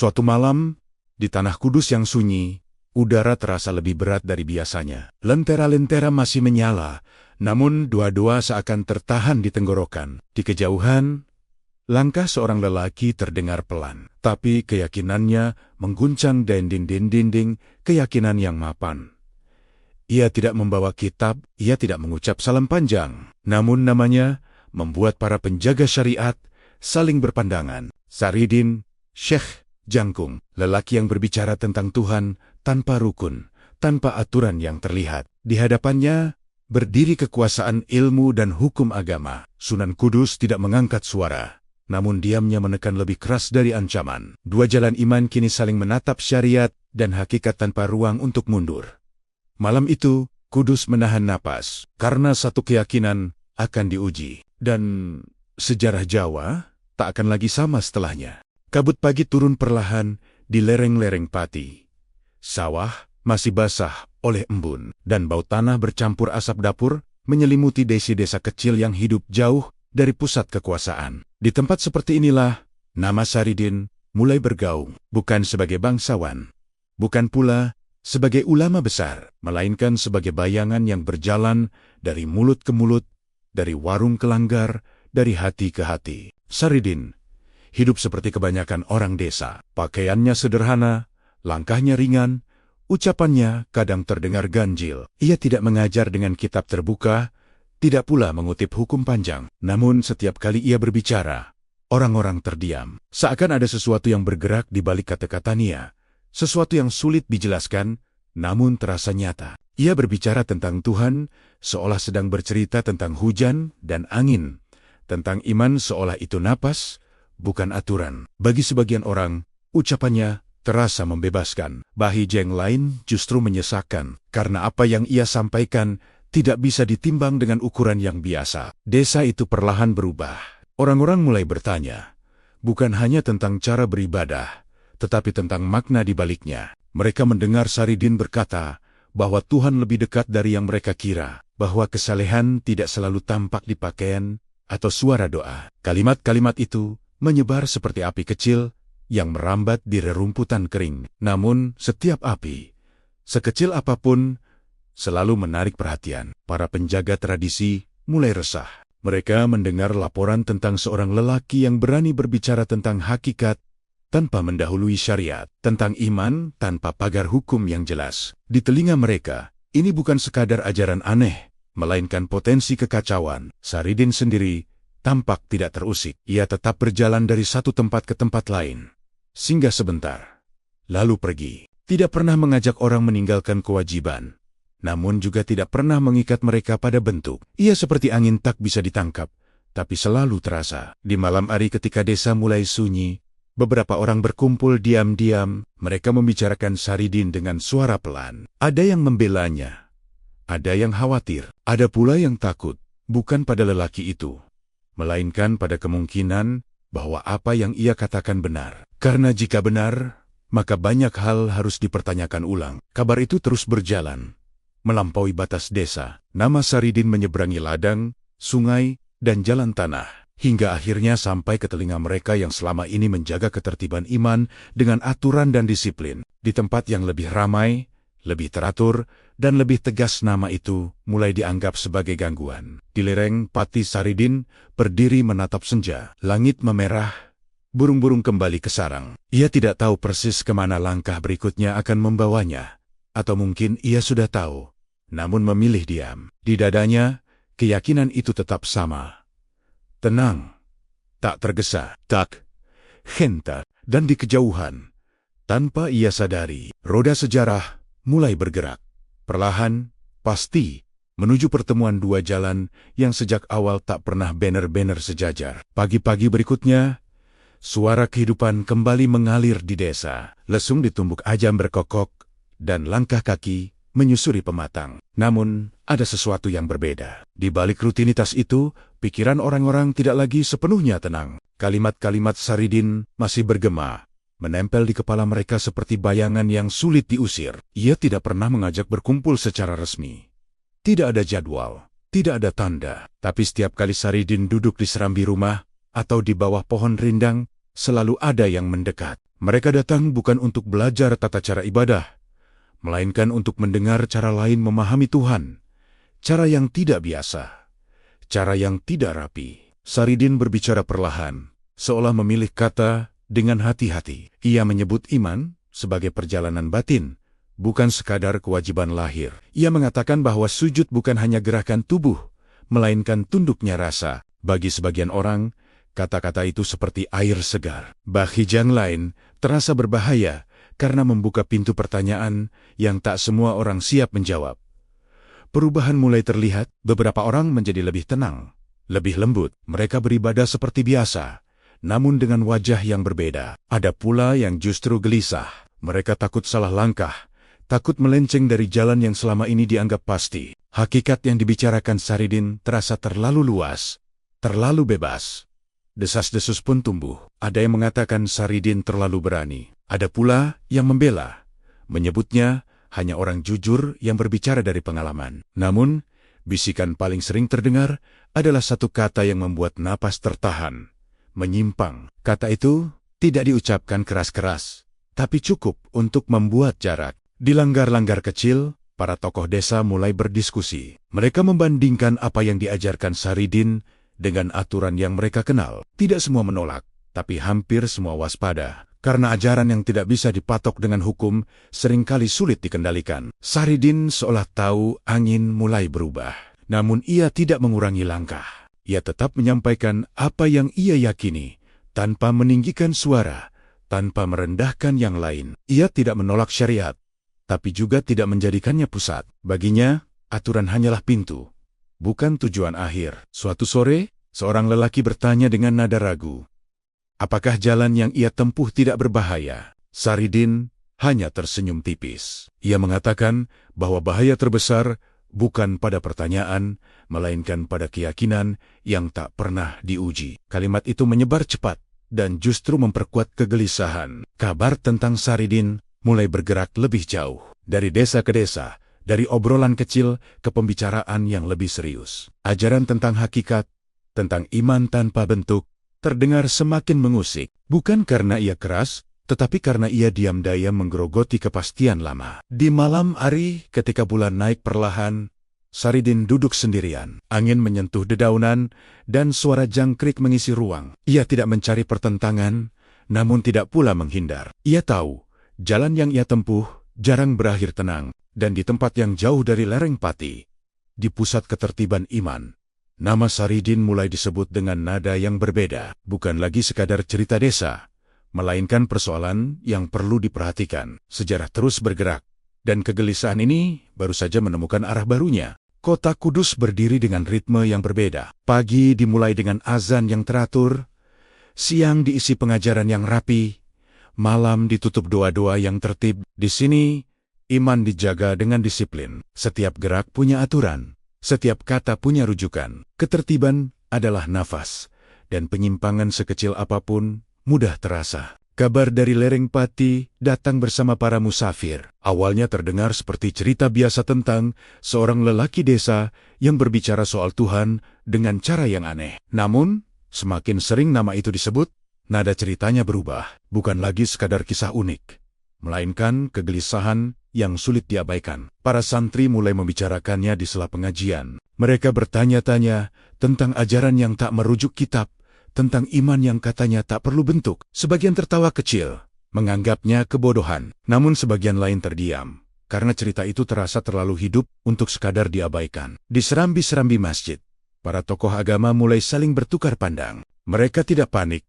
Suatu malam, di tanah kudus yang sunyi, udara terasa lebih berat dari biasanya. Lentera-lentera masih menyala, namun dua-dua seakan tertahan di tenggorokan. Di kejauhan, langkah seorang lelaki terdengar pelan, tapi keyakinannya mengguncang dinding-dinding keyakinan yang mapan. Ia tidak membawa kitab, ia tidak mengucap salam panjang, namun namanya membuat para penjaga syariat saling berpandangan. Saridin, Syekh Jangkung, lelaki yang berbicara tentang Tuhan tanpa rukun, tanpa aturan yang terlihat. Di hadapannya berdiri kekuasaan ilmu dan hukum agama. Sunan Kudus tidak mengangkat suara, namun diamnya menekan lebih keras dari ancaman. Dua jalan iman kini saling menatap syariat dan hakikat tanpa ruang untuk mundur. Malam itu, Kudus menahan napas, karena satu keyakinan akan diuji. Dan sejarah Jawa tak akan lagi sama setelahnya. Kabut pagi turun perlahan di lereng-lereng Pati. Sawah masih basah oleh embun, dan bau tanah bercampur asap dapur menyelimuti desa-desa kecil yang hidup jauh dari pusat kekuasaan. Di tempat seperti inilah, nama Saridin mulai bergaung, bukan sebagai bangsawan, bukan pula sebagai ulama besar, melainkan sebagai bayangan yang berjalan dari mulut ke mulut, dari warung ke langgar, dari hati ke hati. Saridin hidup seperti kebanyakan orang desa. Pakaiannya sederhana, langkahnya ringan, ucapannya kadang terdengar ganjil. Ia tidak mengajar dengan kitab terbuka, tidak pula mengutip hukum panjang. Namun setiap kali ia berbicara, orang-orang terdiam. Seakan ada sesuatu yang bergerak di balik kata-katanya, sesuatu yang sulit dijelaskan, namun terasa nyata. Ia berbicara tentang Tuhan, seolah sedang bercerita tentang hujan dan angin, tentang iman seolah itu napas, bukan aturan. Bagi sebagian orang, ucapannya terasa membebaskan. Bagi yang lain justru menyesakkan, karena apa yang ia sampaikan tidak bisa ditimbang dengan ukuran yang biasa. Desa itu perlahan berubah. Orang-orang mulai bertanya, bukan hanya tentang cara beribadah, tetapi tentang makna di baliknya. Mereka mendengar Saridin berkata bahwa Tuhan lebih dekat dari yang mereka kira, bahwa kesalehan tidak selalu tampak di pakaian atau suara doa. Kalimat-kalimat itu menyebar seperti api kecil yang merambat di rerumputan kering. Namun, setiap api, sekecil apapun, selalu menarik perhatian. Para penjaga tradisi mulai resah. Mereka mendengar laporan tentang seorang lelaki yang berani berbicara tentang hakikat tanpa mendahului syariat, tentang iman tanpa pagar hukum yang jelas. Di telinga mereka, ini bukan sekadar ajaran aneh, melainkan potensi kekacauan. Saridin sendiri tampak tidak terusik. Ia tetap berjalan dari satu tempat ke tempat lain, singgah sebentar, lalu pergi. Tidak pernah mengajak orang meninggalkan kewajiban, namun juga tidak pernah mengikat mereka pada bentuk. Ia seperti angin tak bisa ditangkap, tapi selalu terasa. Di malam hari ketika desa mulai sunyi, beberapa orang berkumpul diam-diam. Mereka membicarakan Saridin dengan suara pelan. Ada yang membelanya, ada yang khawatir, ada pula yang takut, bukan pada lelaki itu, melainkan pada kemungkinan bahwa apa yang ia katakan benar. Karena jika benar, maka banyak hal harus dipertanyakan ulang. Kabar itu terus berjalan, melampaui batas desa. Nama Saridin menyeberangi ladang, sungai, dan jalan tanah, hingga akhirnya sampai ke telinga mereka yang selama ini menjaga ketertiban iman dengan aturan dan disiplin. Di tempat yang lebih ramai, lebih teratur, dan lebih tegas, nama itu mulai dianggap sebagai gangguan. Di lereng Pati Saridin berdiri menatap senja. Langit memerah, burung-burung kembali ke sarang. Ia tidak tahu persis kemana langkah berikutnya akan membawanya. Atau mungkin ia sudah tahu, namun memilih diam. Di dadanya, keyakinan itu tetap sama. Tenang, tak tergesa, tak hentak. Dan di kejauhan, tanpa ia sadari, roda sejarah mulai bergerak. Perlahan, pasti, menuju pertemuan dua jalan yang sejak awal tak pernah banner-banner sejajar. Pagi-pagi berikutnya, suara kehidupan kembali mengalir di desa. Lesung ditumbuk ajam berkokok, dan langkah kaki menyusuri pematang. Namun, ada sesuatu yang berbeda. Di balik rutinitas itu, pikiran orang-orang tidak lagi sepenuhnya tenang. Kalimat-kalimat Saridin masih bergema, menempel di kepala mereka seperti bayangan yang sulit diusir. Ia tidak pernah mengajak berkumpul secara resmi. Tidak ada jadwal, tidak ada tanda. Tapi setiap kali Saridin duduk di serambi rumah atau di bawah pohon rindang, selalu ada yang mendekat. Mereka datang bukan untuk belajar tata cara ibadah, melainkan untuk mendengar cara lain memahami Tuhan, cara yang tidak biasa, cara yang tidak rapi. Saridin berbicara perlahan, seolah memilih kata dengan hati-hati. Ia menyebut iman sebagai perjalanan batin, bukan sekadar kewajiban lahir. Ia mengatakan bahwa sujud bukan hanya gerakan tubuh, melainkan tunduknya rasa. Bagi sebagian orang, kata-kata itu seperti air segar. Bagi yang lain, terasa berbahaya karena membuka pintu pertanyaan yang tak semua orang siap menjawab. Perubahan mulai terlihat, beberapa orang menjadi lebih tenang, lebih lembut. Mereka beribadah seperti biasa, namun dengan wajah yang berbeda. Ada pula yang justru gelisah. Mereka takut salah langkah, takut melenceng dari jalan yang selama ini dianggap pasti. Hakikat yang dibicarakan Saridin terasa terlalu luas, terlalu bebas. Desas-desus pun tumbuh. Ada yang mengatakan Saridin terlalu berani. Ada pula yang membela, menyebutnya hanya orang jujur yang berbicara dari pengalaman. Namun, bisikan paling sering terdengar adalah satu kata yang membuat napas tertahan. Menyimpang. Kata itu tidak diucapkan keras-keras, tapi cukup untuk membuat jarak. Di langgar-langgar kecil, para tokoh desa mulai berdiskusi. Mereka membandingkan apa yang diajarkan Saridin dengan aturan yang mereka kenal. Tidak semua menolak, tapi hampir semua waspada. Karena ajaran yang tidak bisa dipatok dengan hukum seringkali sulit dikendalikan. Saridin seolah tahu angin mulai berubah. Namun ia tidak mengurangi langkah. Ia tetap menyampaikan apa yang ia yakini, tanpa meninggikan suara, tanpa merendahkan yang lain. Ia tidak menolak syariat, tapi juga tidak menjadikannya pusat. Baginya, aturan hanyalah pintu, bukan tujuan akhir. Suatu sore, seorang lelaki bertanya dengan nada ragu, apakah jalan yang ia tempuh tidak berbahaya? Saridin hanya tersenyum tipis. Ia mengatakan bahwa bahaya terbesar bukan pada pertanyaan, melainkan pada keyakinan yang tak pernah diuji. Kalimat itu menyebar cepat dan justru memperkuat kegelisahan. Kabar tentang Saridin mulai bergerak lebih jauh. Dari desa ke desa, dari obrolan kecil ke pembicaraan yang lebih serius. Ajaran tentang hakikat, tentang iman tanpa bentuk, terdengar semakin mengusik. Bukan karena ia keras, tetapi karena ia diam-diam menggerogoti kepastian lama. Di malam hari, ketika bulan naik perlahan, Saridin duduk sendirian. Angin menyentuh dedaunan, dan suara jangkrik mengisi ruang. Ia tidak mencari pertentangan, namun tidak pula menghindar. Ia tahu, jalan yang ia tempuh jarang berakhir tenang, dan di tempat yang jauh dari lereng Pati, di pusat ketertiban iman, nama Saridin mulai disebut dengan nada yang berbeda. Bukan lagi sekadar cerita desa, melainkan persoalan yang perlu diperhatikan. Sejarah terus bergerak, dan kegelisahan ini baru saja menemukan arah barunya. Kota Kudus berdiri dengan ritme yang berbeda. Pagi dimulai dengan azan yang teratur, siang diisi pengajaran yang rapi, malam ditutup doa-doa yang tertib. Di sini, iman dijaga dengan disiplin. Setiap gerak punya aturan, setiap kata punya rujukan. Ketertiban adalah nafas, dan penyimpangan sekecil apapun mudah terasa. Kabar dari lereng Pati datang bersama para musafir. Awalnya terdengar seperti cerita biasa tentang seorang lelaki desa yang berbicara soal Tuhan dengan cara yang aneh. Namun, semakin sering nama itu disebut, nada ceritanya berubah. Bukan lagi sekadar kisah unik, melainkan kegelisahan yang sulit diabaikan. Para santri mulai membicarakannya di sela pengajian. Mereka bertanya-tanya tentang ajaran yang tak merujuk kitab, tentang iman yang katanya tak perlu bentuk. Sebagian tertawa kecil, menganggapnya kebodohan. Namun sebagian lain terdiam, karena cerita itu terasa terlalu hidup untuk sekadar diabaikan. Di serambi-serambi masjid, para tokoh agama mulai saling bertukar pandang. Mereka tidak panik,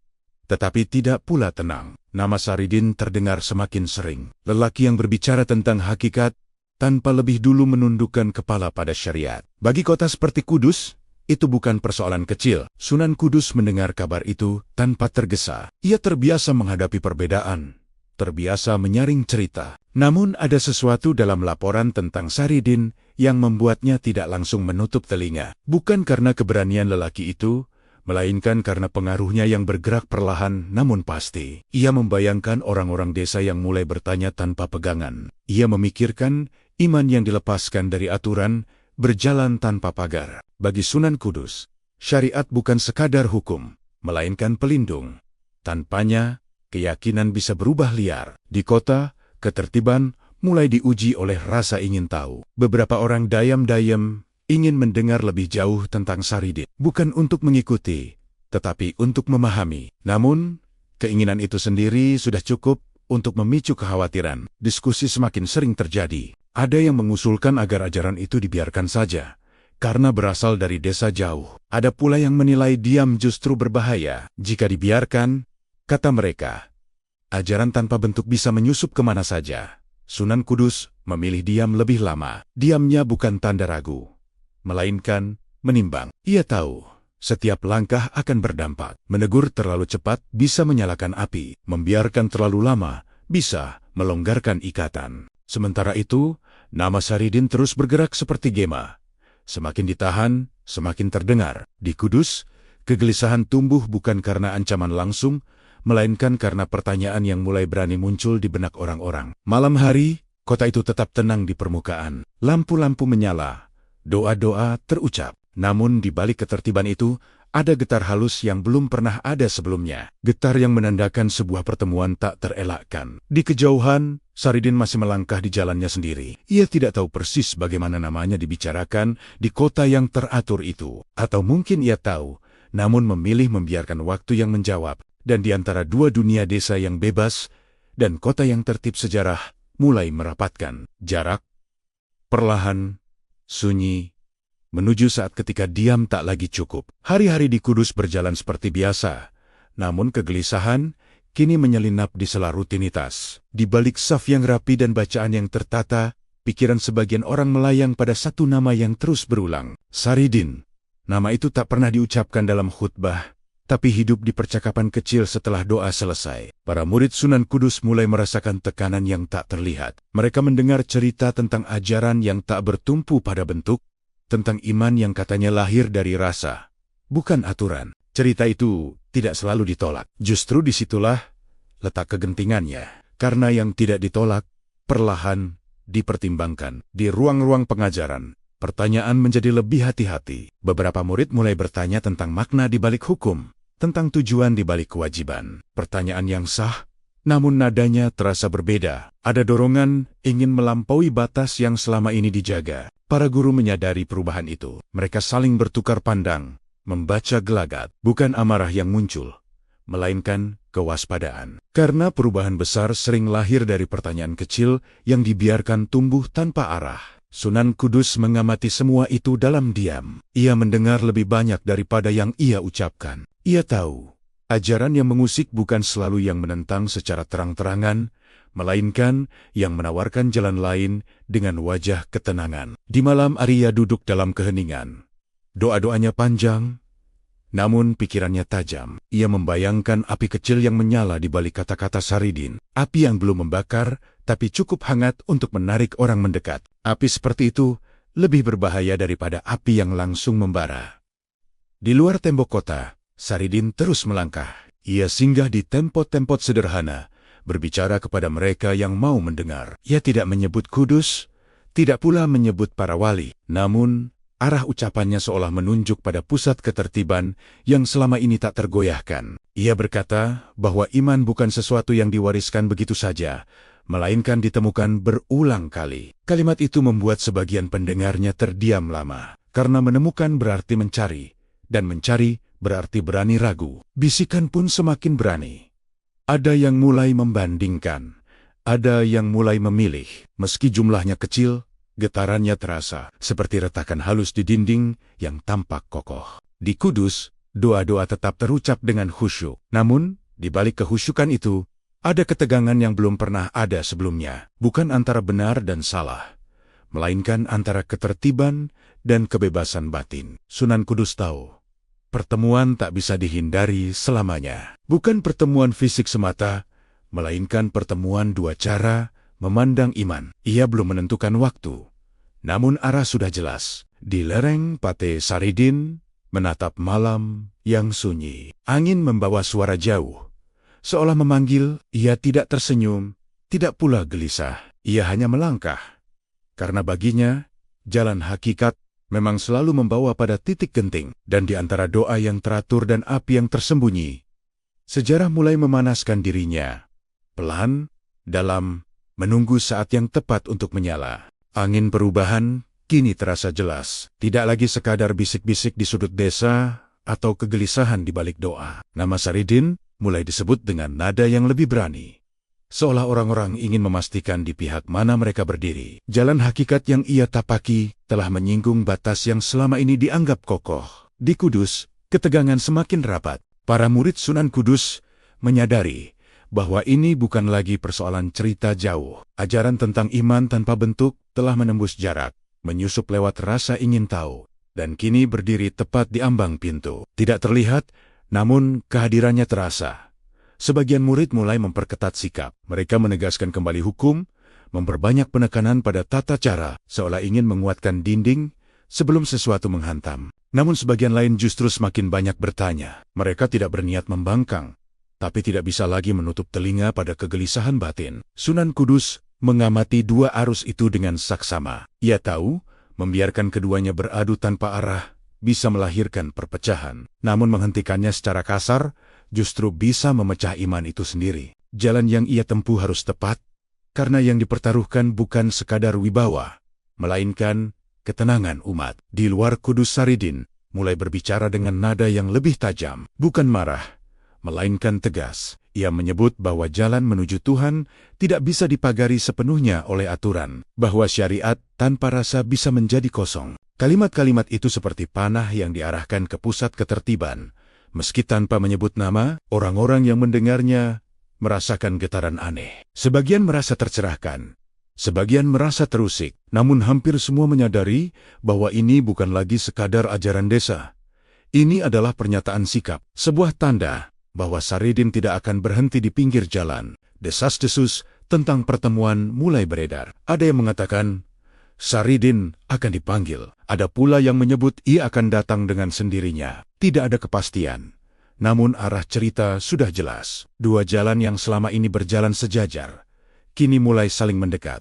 tetapi tidak pula tenang. Nama Saridin terdengar semakin sering. Lelaki yang berbicara tentang hakikat, tanpa lebih dulu menundukkan kepala pada syariat. Bagi kota seperti Kudus, itu bukan persoalan kecil. Sunan Kudus mendengar kabar itu tanpa tergesa. Ia terbiasa menghadapi perbedaan, terbiasa menyaring cerita. Namun ada sesuatu dalam laporan tentang Saridin yang membuatnya tidak langsung menutup telinga. Bukan karena keberanian lelaki itu, melainkan karena pengaruhnya yang bergerak perlahan namun pasti. Ia membayangkan orang-orang desa yang mulai bertanya tanpa pegangan. Ia memikirkan iman yang dilepaskan dari aturan, berjalan tanpa pagar. Bagi Sunan Kudus, syariat bukan sekadar hukum, melainkan pelindung. Tanpanya, keyakinan bisa berubah liar. Di kota, ketertiban mulai diuji oleh rasa ingin tahu. Beberapa orang diam-diam ingin mendengar lebih jauh tentang Saridin. Bukan untuk mengikuti, tetapi untuk memahami. Namun, keinginan itu sendiri sudah cukup untuk memicu kekhawatiran. Diskusi semakin sering terjadi. Ada yang mengusulkan agar ajaran itu dibiarkan saja, karena berasal dari desa jauh. Ada pula yang menilai diam justru berbahaya. Jika dibiarkan, kata mereka, ajaran tanpa bentuk bisa menyusup kemana saja. Sunan Kudus memilih diam lebih lama. Diamnya bukan tanda ragu, melainkan menimbang. Ia tahu setiap langkah akan berdampak. Menegur terlalu cepat bisa menyalakan api. Membiarkan terlalu lama bisa melonggarkan ikatan. Sementara itu, nama Saridin terus bergerak seperti gema. Semakin ditahan, semakin terdengar. Di Kudus, kegelisahan tumbuh bukan karena ancaman langsung, melainkan karena pertanyaan yang mulai berani muncul di benak orang-orang. Malam hari, kota itu tetap tenang di permukaan. Lampu-lampu menyala, doa-doa terucap. Namun di balik ketertiban itu, ada getar halus yang belum pernah ada sebelumnya. Getar yang menandakan sebuah pertemuan tak terelakkan. Di kejauhan, Saridin masih melangkah di jalannya sendiri. Ia tidak tahu persis bagaimana namanya dibicarakan di kota yang teratur itu. Atau mungkin ia tahu, namun memilih membiarkan waktu yang menjawab. Dan di antara dua dunia desa yang bebas dan kota yang tertib, sejarah mulai merapatkan. Jarak, perlahan, sunyi, menuju saat ketika diam tak lagi cukup. Hari-hari di Kudus berjalan seperti biasa, namun kegelisahan kini menyelinap di sela rutinitas. Di balik saf yang rapi dan bacaan yang tertata, pikiran sebagian orang melayang pada satu nama yang terus berulang. Saridin. Nama itu tak pernah diucapkan dalam khutbah, tapi hidup di percakapan kecil setelah doa selesai. Para murid Sunan Kudus mulai merasakan tekanan yang tak terlihat. Mereka mendengar cerita tentang ajaran yang tak bertumpu pada bentuk, tentang iman yang katanya lahir dari rasa, bukan aturan. Cerita itu tidak selalu ditolak. Justru disitulah letak kegentingannya. Karena yang tidak ditolak, perlahan dipertimbangkan. Di ruang-ruang pengajaran, pertanyaan menjadi lebih hati-hati. Beberapa murid mulai bertanya tentang makna di balik hukum, tentang tujuan di balik kewajiban. Pertanyaan yang sah, namun nadanya terasa berbeda. Ada dorongan ingin melampaui batas yang selama ini dijaga. Para guru menyadari perubahan itu. Mereka saling bertukar pandang, membaca gelagat. Bukan amarah yang muncul, melainkan kewaspadaan. Karena perubahan besar sering lahir dari pertanyaan kecil yang dibiarkan tumbuh tanpa arah. Sunan Kudus mengamati semua itu dalam diam. Ia mendengar lebih banyak daripada yang ia ucapkan. Ia tahu, ajaran yang mengusik bukan selalu yang menentang secara terang-terangan, melainkan yang menawarkan jalan lain dengan wajah ketenangan. Di malam Arya duduk dalam keheningan. Doa-doanya panjang, namun pikirannya tajam. Ia membayangkan api kecil yang menyala di balik kata-kata Saridin. Api yang belum membakar, tapi cukup hangat untuk menarik orang mendekat. Api seperti itu lebih berbahaya daripada api yang langsung membara. Di luar tembok kota, Saridin terus melangkah. Ia singgah di tempot-tempot sederhana, berbicara kepada mereka yang mau mendengar. Ia tidak menyebut Kudus, tidak pula menyebut para wali. Namun, arah ucapannya seolah menunjuk pada pusat ketertiban yang selama ini tak tergoyahkan. Ia berkata bahwa iman bukan sesuatu yang diwariskan begitu saja, melainkan ditemukan berulang kali. Kalimat itu membuat sebagian pendengarnya terdiam lama. Karena menemukan berarti mencari, dan mencari berarti berani ragu. Bisikan pun semakin berani. Ada yang mulai membandingkan, ada yang mulai memilih. Meski jumlahnya kecil, getarannya terasa seperti retakan halus di dinding yang tampak kokoh. Di Kudus, doa-doa tetap terucap dengan khusyuk. Namun, di balik kehusyukan itu, ada ketegangan yang belum pernah ada sebelumnya. Bukan antara benar dan salah, melainkan antara ketertiban dan kebebasan batin. Sunan Kudus tahu, pertemuan tak bisa dihindari selamanya. Bukan pertemuan fisik semata, melainkan pertemuan dua cara memandang iman. Ia belum menentukan waktu, namun arah sudah jelas. Di lereng Pate Saridin menatap malam yang sunyi. Angin membawa suara jauh, seolah memanggil. Ia tidak tersenyum, tidak pula gelisah. Ia hanya melangkah. Karena baginya, jalan hakikat memang selalu membawa pada titik genting. Dan di antara doa yang teratur dan api yang tersembunyi, Sejarah mulai memanaskan dirinya. Pelan, dalam, menunggu saat yang tepat untuk menyala. Angin perubahan kini terasa jelas. Tidak lagi sekadar bisik-bisik di sudut desa atau kegelisahan di balik doa. Nama Saridin mulai disebut dengan nada yang lebih berani. Seolah orang-orang ingin memastikan di pihak mana mereka berdiri. Jalan hakikat yang ia tapaki telah menyinggung batas yang selama ini dianggap kokoh. Di Kudus, ketegangan semakin rapat. Para murid Sunan Kudus menyadari bahwa ini bukan lagi persoalan cerita jauh. Ajaran tentang iman tanpa bentuk telah menembus jarak, menyusup lewat rasa ingin tahu, dan kini berdiri tepat di ambang pintu. Tidak terlihat, namun kehadirannya terasa. Sebagian murid mulai memperketat sikap. Mereka menegaskan kembali hukum, memperbanyak penekanan pada tata cara, seolah ingin menguatkan dinding sebelum sesuatu menghantam. Namun sebagian lain justru semakin banyak bertanya. Mereka tidak berniat membangkang, tapi tidak bisa lagi menutup telinga pada kegelisahan batin. Sunan Kudus mengamati dua arus itu dengan saksama. Ia tahu, membiarkan keduanya beradu tanpa arah bisa melahirkan perpecahan. Namun menghentikannya secara kasar justru bisa memecah iman itu sendiri. Jalan yang ia tempuh harus tepat, karena yang dipertaruhkan bukan sekadar wibawa, melainkan ketenangan umat. Di luar Kudus, Saridin mulai berbicara dengan nada yang lebih tajam. Bukan marah, melainkan tegas. Ia menyebut bahwa jalan menuju Tuhan tidak bisa dipagari sepenuhnya oleh aturan, bahwa syariat tanpa rasa bisa menjadi kosong. Kalimat-kalimat itu seperti panah yang diarahkan ke pusat ketertiban. Meski tanpa menyebut nama, orang-orang yang mendengarnya merasakan getaran aneh. Sebagian merasa tercerahkan, sebagian merasa terusik, namun hampir semua menyadari bahwa ini bukan lagi sekadar ajaran desa. Ini adalah pernyataan sikap, sebuah tanda bahwa Saridin tidak akan berhenti di pinggir jalan. Desas-desus tentang pertemuan mulai beredar. Ada yang mengatakan Saridin akan dipanggil. Ada pula yang menyebut ia akan datang dengan sendirinya. Tidak ada kepastian. Namun arah cerita sudah jelas. Dua jalan yang selama ini berjalan sejajar, kini mulai saling mendekat.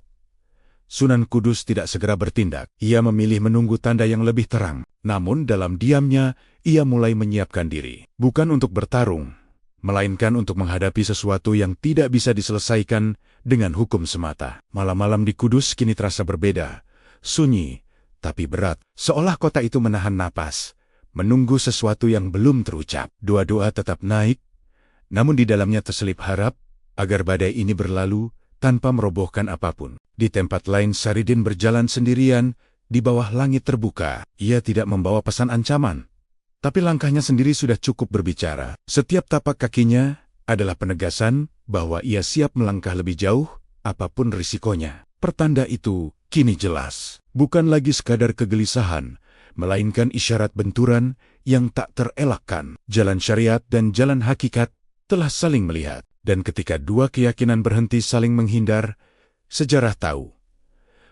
Sunan Kudus tidak segera bertindak. Ia memilih menunggu tanda yang lebih terang. Namun dalam diamnya, ia mulai menyiapkan diri. Bukan untuk bertarung, melainkan untuk menghadapi sesuatu yang tidak bisa diselesaikan dengan hukum semata. Malam-malam di Kudus kini terasa berbeda. Sunyi, tapi berat. Seolah kota itu menahan napas, menunggu sesuatu yang belum terucap. Doa-doa tetap naik, namun di dalamnya terselip harap agar badai ini berlalu tanpa merobohkan apapun. Di tempat lain Saridin berjalan sendirian di bawah langit terbuka. Ia tidak membawa pesan ancaman, tapi langkahnya sendiri sudah cukup berbicara. Setiap tapak kakinya adalah penegasan bahwa ia siap melangkah lebih jauh, apapun risikonya. Pertanda itu kini jelas. Bukan lagi sekadar kegelisahan, melainkan isyarat benturan yang tak terelakkan. Jalan syariat dan jalan hakikat telah saling melihat. Dan ketika dua keyakinan berhenti saling menghindar, sejarah tahu.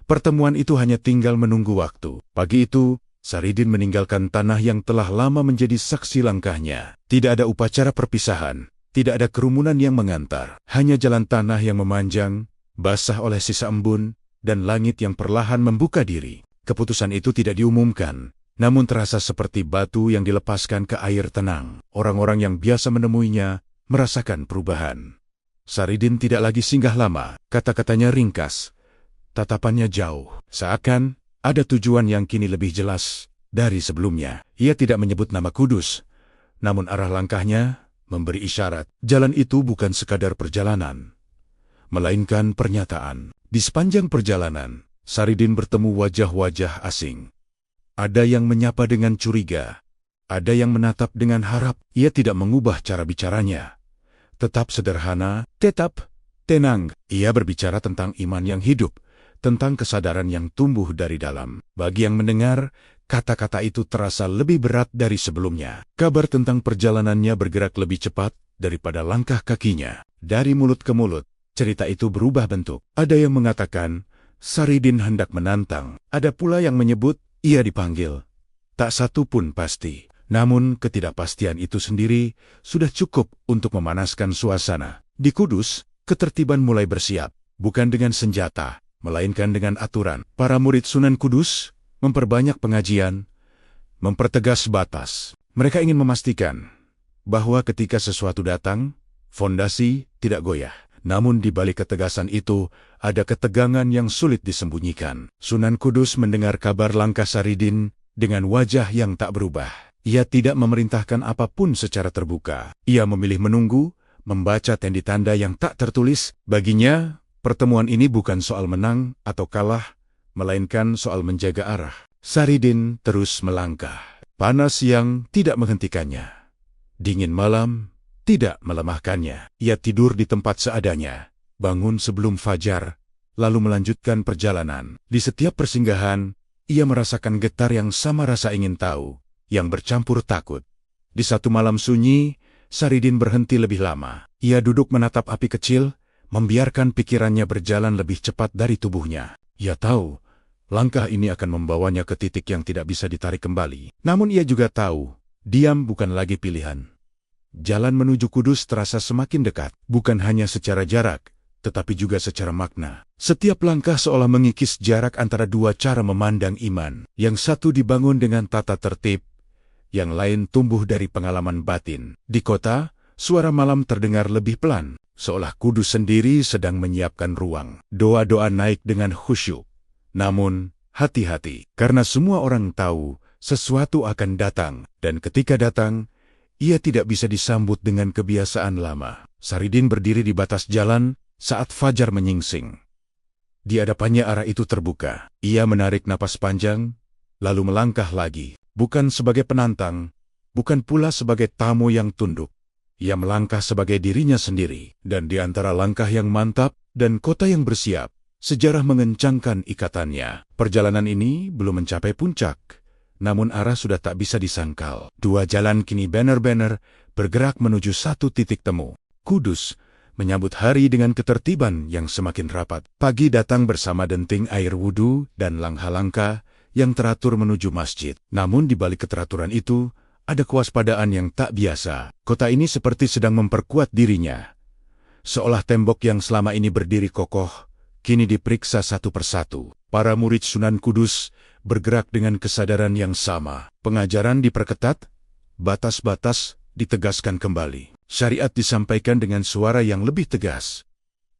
Pertemuan itu hanya tinggal menunggu waktu. Pagi itu, Saridin meninggalkan tanah yang telah lama menjadi saksi langkahnya. Tidak ada upacara perpisahan, tidak ada kerumunan yang mengantar. Hanya jalan tanah yang memanjang, basah oleh sisa embun, dan langit yang perlahan membuka diri. Keputusan itu tidak diumumkan, namun terasa seperti batu yang dilepaskan ke air tenang. Orang-orang yang biasa menemuinya merasakan perubahan. Saridin tidak lagi singgah lama, kata-katanya ringkas, tatapannya jauh. Seakan ada tujuan yang kini lebih jelas dari sebelumnya. Ia tidak menyebut nama Kudus, namun arah langkahnya memberi isyarat. Jalan itu bukan sekadar perjalanan, melainkan pernyataan. Di sepanjang perjalanan, Saridin bertemu wajah-wajah asing. Ada yang menyapa dengan curiga, ada yang menatap dengan harap. Ia tidak mengubah cara bicaranya. Tetap sederhana, tetap tenang. Ia berbicara tentang iman yang hidup, tentang kesadaran yang tumbuh dari dalam. Bagi yang mendengar, kata-kata itu terasa lebih berat dari sebelumnya. Kabar tentang perjalanannya bergerak lebih cepat daripada langkah kakinya. Dari mulut ke mulut, cerita itu berubah bentuk. Ada yang mengatakan Saridin hendak menantang. Ada pula yang menyebut ia dipanggil. Tak satu pun pasti. Namun ketidakpastian itu sendiri sudah cukup untuk memanaskan suasana. Di Kudus, ketertiban mulai bersiap. Bukan dengan senjata, melainkan dengan aturan. Para murid Sunan Kudus memperbanyak pengajian, mempertegas batas. Mereka ingin memastikan bahwa ketika sesuatu datang, fondasi tidak goyah. Namun di balik ketegasan itu, ada ketegangan yang sulit disembunyikan. Sunan Kudus mendengar kabar langkah Saridin dengan wajah yang tak berubah. Ia tidak memerintahkan apapun secara terbuka. Ia memilih menunggu, membaca tanda yang tak tertulis. Baginya, pertemuan ini bukan soal menang atau kalah, melainkan soal menjaga arah. Saridin terus melangkah. Panas siang tidak menghentikannya. Dingin malam tidak melemahkannya. Ia tidur di tempat seadanya, bangun sebelum fajar, lalu melanjutkan perjalanan. Di setiap persinggahan, ia merasakan getar yang sama rasa ingin tahu, yang bercampur takut. Di satu malam sunyi, Saridin berhenti lebih lama. Ia duduk menatap api kecil, membiarkan pikirannya berjalan lebih cepat dari tubuhnya. Ia tahu, langkah ini akan membawanya ke titik yang tidak bisa ditarik kembali. Namun ia juga tahu, diam bukan lagi pilihan. Jalan menuju Kudus terasa semakin dekat, bukan hanya secara jarak, tetapi juga secara makna. Setiap langkah seolah mengikis jarak antara dua cara memandang iman. Yang satu dibangun dengan tata tertib, yang lain tumbuh dari pengalaman batin. Di kota, suara malam terdengar lebih pelan, seolah Kudus sendiri sedang menyiapkan ruang. Doa-doa naik dengan khusyuk. Namun, hati-hati, karena semua orang tahu sesuatu akan datang, dan ketika datang, ia tidak bisa disambut dengan kebiasaan lama. Saridin berdiri di batas jalan saat fajar menyingsing. Di hadapannya arah itu terbuka. Ia menarik napas panjang, lalu melangkah lagi. Bukan sebagai penantang, bukan pula sebagai tamu yang tunduk. Ia melangkah sebagai dirinya sendiri. Dan di antara langkah yang mantap dan kota yang bersiap, sejarah mengencangkan ikatannya. Perjalanan ini belum mencapai puncak. Namun arah sudah tak bisa disangkal. Dua jalan kini benar-benar bergerak menuju satu titik temu. Kudus menyambut hari dengan ketertiban yang semakin rapat. Pagi datang bersama denting air wudhu dan langkah-langkah yang teratur menuju masjid. Namun di balik keteraturan itu, ada kewaspadaan yang tak biasa. Kota ini seperti sedang memperkuat dirinya. Seolah tembok yang selama ini berdiri kokoh, kini diperiksa satu persatu. Para murid Sunan Kudus bergerak dengan kesadaran yang sama. Pengajaran diperketat, batas-batas ditegaskan kembali. Syariat disampaikan dengan suara yang lebih tegas.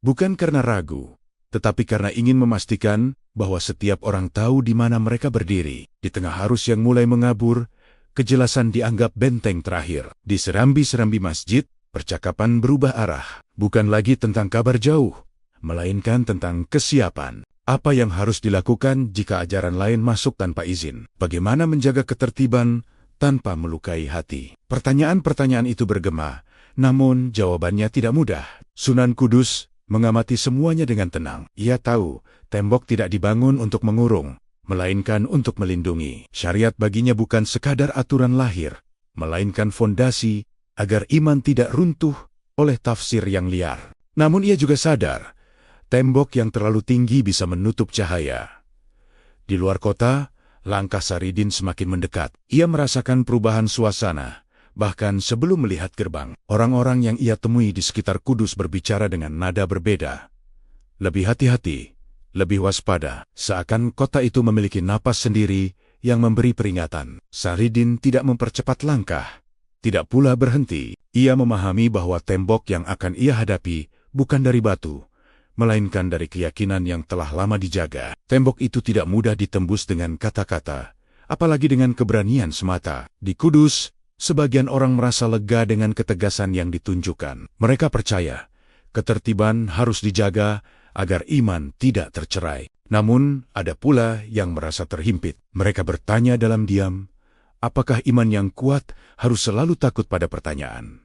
Bukan karena ragu, tetapi karena ingin memastikan bahwa setiap orang tahu di mana mereka berdiri. Di tengah arus yang mulai mengabur, kejelasan dianggap benteng terakhir. Di serambi-serambi masjid, percakapan berubah arah. Bukan lagi tentang kabar jauh, melainkan tentang kesiapan. Apa yang harus dilakukan jika ajaran lain masuk tanpa izin? Bagaimana menjaga ketertiban tanpa melukai hati? Pertanyaan-pertanyaan itu bergema, namun jawabannya tidak mudah. Sunan Kudus mengamati semuanya dengan tenang. Ia tahu, tembok tidak dibangun untuk mengurung, melainkan untuk melindungi. Syariat baginya bukan sekadar aturan lahir, melainkan fondasi agar iman tidak runtuh oleh tafsir yang liar. Namun ia juga sadar, tembok yang terlalu tinggi bisa menutup cahaya. Di luar kota, langkah Saridin semakin mendekat. Ia merasakan perubahan suasana. Bahkan sebelum melihat gerbang, orang-orang yang ia temui di sekitar Kudus berbicara dengan nada berbeda. Lebih hati-hati, lebih waspada. Seakan kota itu memiliki napas sendiri yang memberi peringatan. Saridin tidak mempercepat langkah, tidak pula berhenti. Ia memahami bahwa tembok yang akan ia hadapi bukan dari batu, melainkan dari keyakinan yang telah lama dijaga. Tembok itu tidak mudah ditembus dengan kata-kata, apalagi dengan keberanian semata. Di Kudus, sebagian orang merasa lega dengan ketegasan yang ditunjukkan. Mereka percaya, ketertiban harus dijaga agar iman tidak tercerai. Namun, ada pula yang merasa terhimpit. Mereka bertanya dalam diam, apakah iman yang kuat harus selalu takut pada pertanyaan?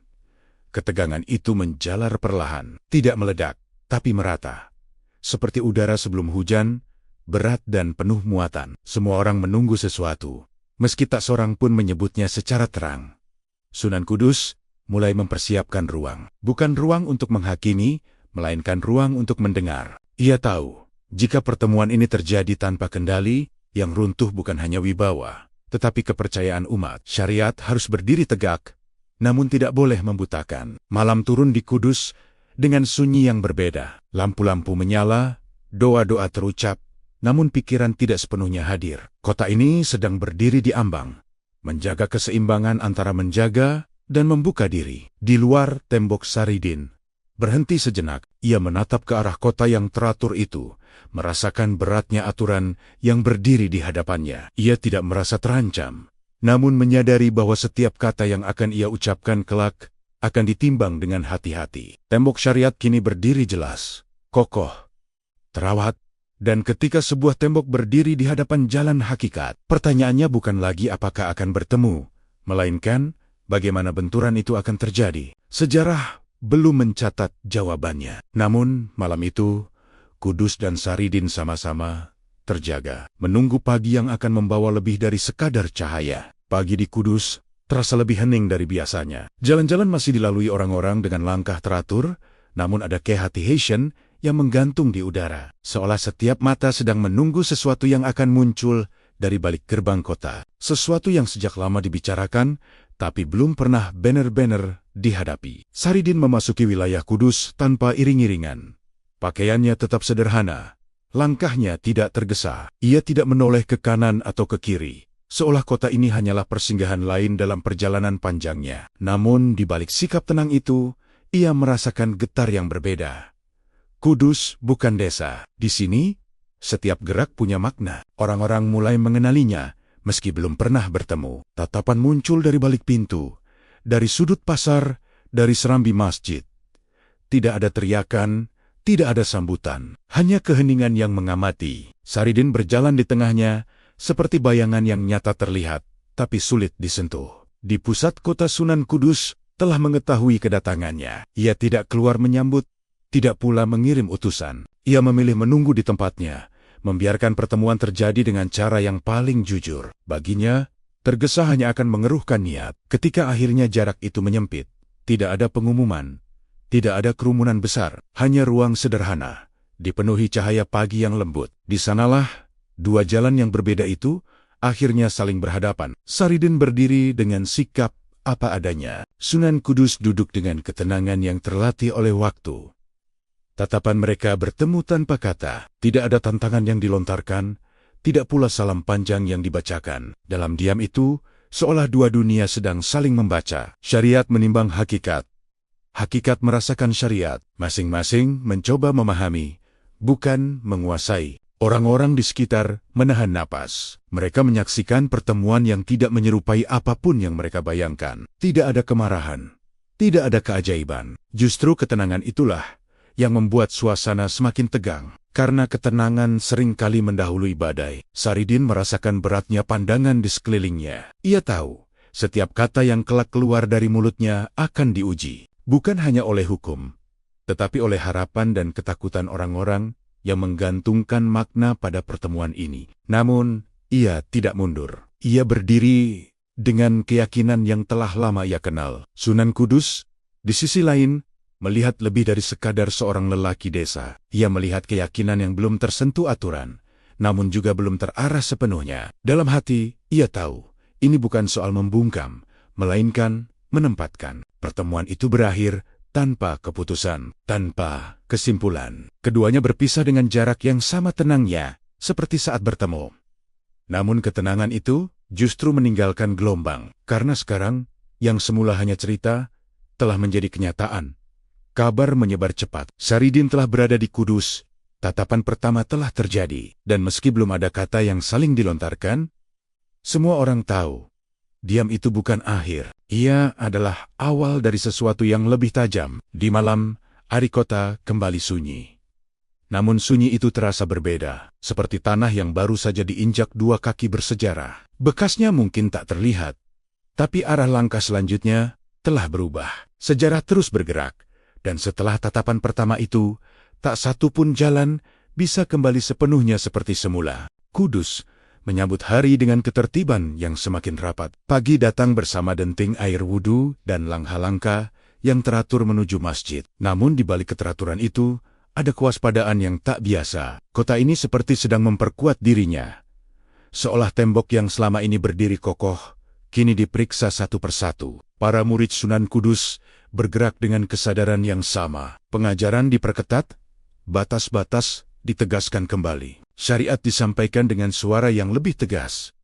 Ketegangan itu menjalar perlahan, tidak meledak, tapi merata. Seperti udara sebelum hujan, berat dan penuh muatan. Semua orang menunggu sesuatu, meski tak seorang pun menyebutnya secara terang. Sunan Kudus mulai mempersiapkan ruang. Bukan ruang untuk menghakimi, melainkan ruang untuk mendengar. Ia tahu, jika pertemuan ini terjadi tanpa kendali, yang runtuh bukan hanya wibawa, tetapi kepercayaan umat. Syariat harus berdiri tegak, namun tidak boleh membutakan. Malam turun di Kudus dengan sunyi yang berbeda. Lampu-lampu menyala, doa-doa terucap, namun pikiran tidak sepenuhnya hadir. Kota ini sedang berdiri di ambang, menjaga keseimbangan antara menjaga dan membuka diri. Di luar tembok Saridin berhenti sejenak. Ia menatap ke arah kota yang teratur itu, merasakan beratnya aturan yang berdiri di hadapannya. Ia tidak merasa terancam, namun menyadari bahwa setiap kata yang akan ia ucapkan kelak akan ditimbang dengan hati-hati. Tembok syariat kini berdiri jelas, kokoh, terawat, dan ketika sebuah tembok berdiri di hadapan jalan hakikat, pertanyaannya bukan lagi apakah akan bertemu, melainkan bagaimana benturan itu akan terjadi. Sejarah belum mencatat jawabannya. Namun malam itu, Kudus dan Saridin sama-sama terjaga, menunggu pagi yang akan membawa lebih dari sekadar cahaya. Pagi di Kudus terasa lebih hening dari biasanya. Jalan-jalan masih dilalui orang-orang dengan langkah teratur, namun ada kehati-hatian yang menggantung di udara, seolah setiap mata sedang menunggu sesuatu yang akan muncul dari balik gerbang kota. Sesuatu yang sejak lama dibicarakan, tapi belum pernah benar-benar dihadapi. Saridin memasuki wilayah Kudus tanpa iring-iringan. Pakaiannya tetap sederhana, langkahnya tidak tergesa. Ia tidak menoleh ke kanan atau ke kiri, seolah kota ini hanyalah persinggahan lain dalam perjalanan panjangnya. Namun di balik sikap tenang itu, ia merasakan getar yang berbeda. Kudus bukan desa. Di sini, setiap gerak punya makna. Orang-orang mulai mengenalinya, meski belum pernah bertemu. Tatapan muncul dari balik pintu, dari sudut pasar, dari serambi masjid. Tidak ada teriakan, tidak ada sambutan, hanya keheningan yang mengamati. Saridin berjalan di tengahnya, seperti bayangan yang nyata terlihat, tapi sulit disentuh. Di pusat kota Sunan Kudus telah mengetahui kedatangannya. Ia tidak keluar menyambut, tidak pula mengirim utusan. Ia memilih menunggu di tempatnya, membiarkan pertemuan terjadi dengan cara yang paling jujur. Baginya, tergesa hanya akan mengeruhkan niat. Ketika akhirnya jarak itu menyempit, tidak ada pengumuman, tidak ada kerumunan besar, hanya ruang sederhana, dipenuhi cahaya pagi yang lembut. Di sanalah, dua jalan yang berbeda itu akhirnya saling berhadapan. Saridin berdiri dengan sikap apa adanya. Sunan Kudus duduk dengan ketenangan yang terlatih oleh waktu. Tatapan mereka bertemu tanpa kata. Tidak ada tantangan yang dilontarkan, tidak pula salam panjang yang dibacakan. Dalam diam itu, seolah dua dunia sedang saling membaca. Syariat menimbang hakikat. Hakikat merasakan syariat. Masing-masing mencoba memahami, bukan menguasai. Orang-orang di sekitar menahan napas. Mereka menyaksikan pertemuan yang tidak menyerupai apapun yang mereka bayangkan. Tidak ada kemarahan, tidak ada keajaiban. Justru ketenangan itulah yang membuat suasana semakin tegang. Karena ketenangan seringkali mendahului badai. Saridin merasakan beratnya pandangan di sekelilingnya. Ia tahu, setiap kata yang kelak keluar dari mulutnya akan diuji. Bukan hanya oleh hukum, tetapi oleh harapan dan ketakutan orang-orang yang menggantungkan makna pada pertemuan ini. Namun, ia tidak mundur. Ia berdiri dengan keyakinan yang telah lama ia kenal. Sunan Kudus, di sisi lain, melihat lebih dari sekadar seorang lelaki desa. Ia melihat keyakinan yang belum tersentuh aturan, namun juga belum terarah sepenuhnya. Dalam hati, ia tahu, ini bukan soal membungkam, melainkan menempatkan. Pertemuan itu berakhir tanpa keputusan, tanpa kesimpulan. Keduanya berpisah dengan jarak yang sama tenangnya, seperti saat bertemu. Namun ketenangan itu justru meninggalkan gelombang, karena sekarang, yang semula hanya cerita, telah menjadi kenyataan. Kabar menyebar cepat. Saridin telah berada di Kudus, tatapan pertama telah terjadi, dan meski belum ada kata yang saling dilontarkan, semua orang tahu, diam itu bukan akhir. Ia adalah awal dari sesuatu yang lebih tajam. Di malam, hari kota kembali sunyi. Namun sunyi itu terasa berbeda, seperti tanah yang baru saja diinjak dua kaki bersejarah. Bekasnya mungkin tak terlihat, tapi arah langkah selanjutnya telah berubah. Sejarah terus bergerak, dan setelah tatapan pertama itu, tak satu pun jalan bisa kembali sepenuhnya seperti semula. Kudus menyambut hari dengan ketertiban yang semakin rapat. Pagi datang bersama denting air wudhu dan langkah-langkah yang teratur menuju masjid. Namun di balik keteraturan itu, ada kewaspadaan yang tak biasa. Kota ini seperti sedang memperkuat dirinya. Seolah tembok yang selama ini berdiri kokoh, kini diperiksa satu persatu. Para murid Sunan Kudus bergerak dengan kesadaran yang sama. Pengajaran diperketat, batas-batas ditegaskan kembali. Syariat disampaikan dengan suara yang lebih tegas.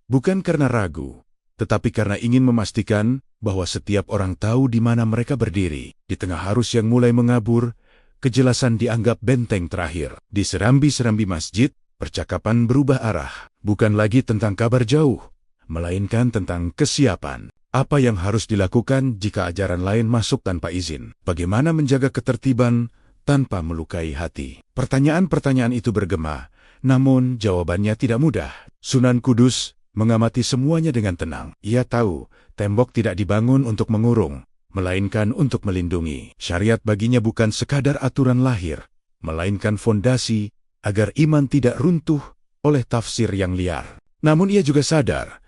Bukan karena ragu, tetapi karena ingin memastikan bahwa setiap orang tahu di mana mereka berdiri. Di tengah arus yang mulai mengabur, kejelasan dianggap benteng terakhir. Di serambi-serambi masjid, percakapan berubah arah. Bukan lagi tentang kabar jauh, melainkan tentang kesiapan. Apa yang harus dilakukan jika ajaran lain masuk tanpa izin? Bagaimana menjaga ketertiban tanpa melukai hati? Pertanyaan-pertanyaan itu bergema, namun jawabannya tidak mudah. Sunan Kudus mengamati semuanya dengan tenang. Ia tahu, tembok tidak dibangun untuk mengurung, melainkan untuk melindungi. Syariat baginya bukan sekadar aturan lahir, melainkan fondasi agar iman tidak runtuh oleh tafsir yang liar. Namun ia juga sadar,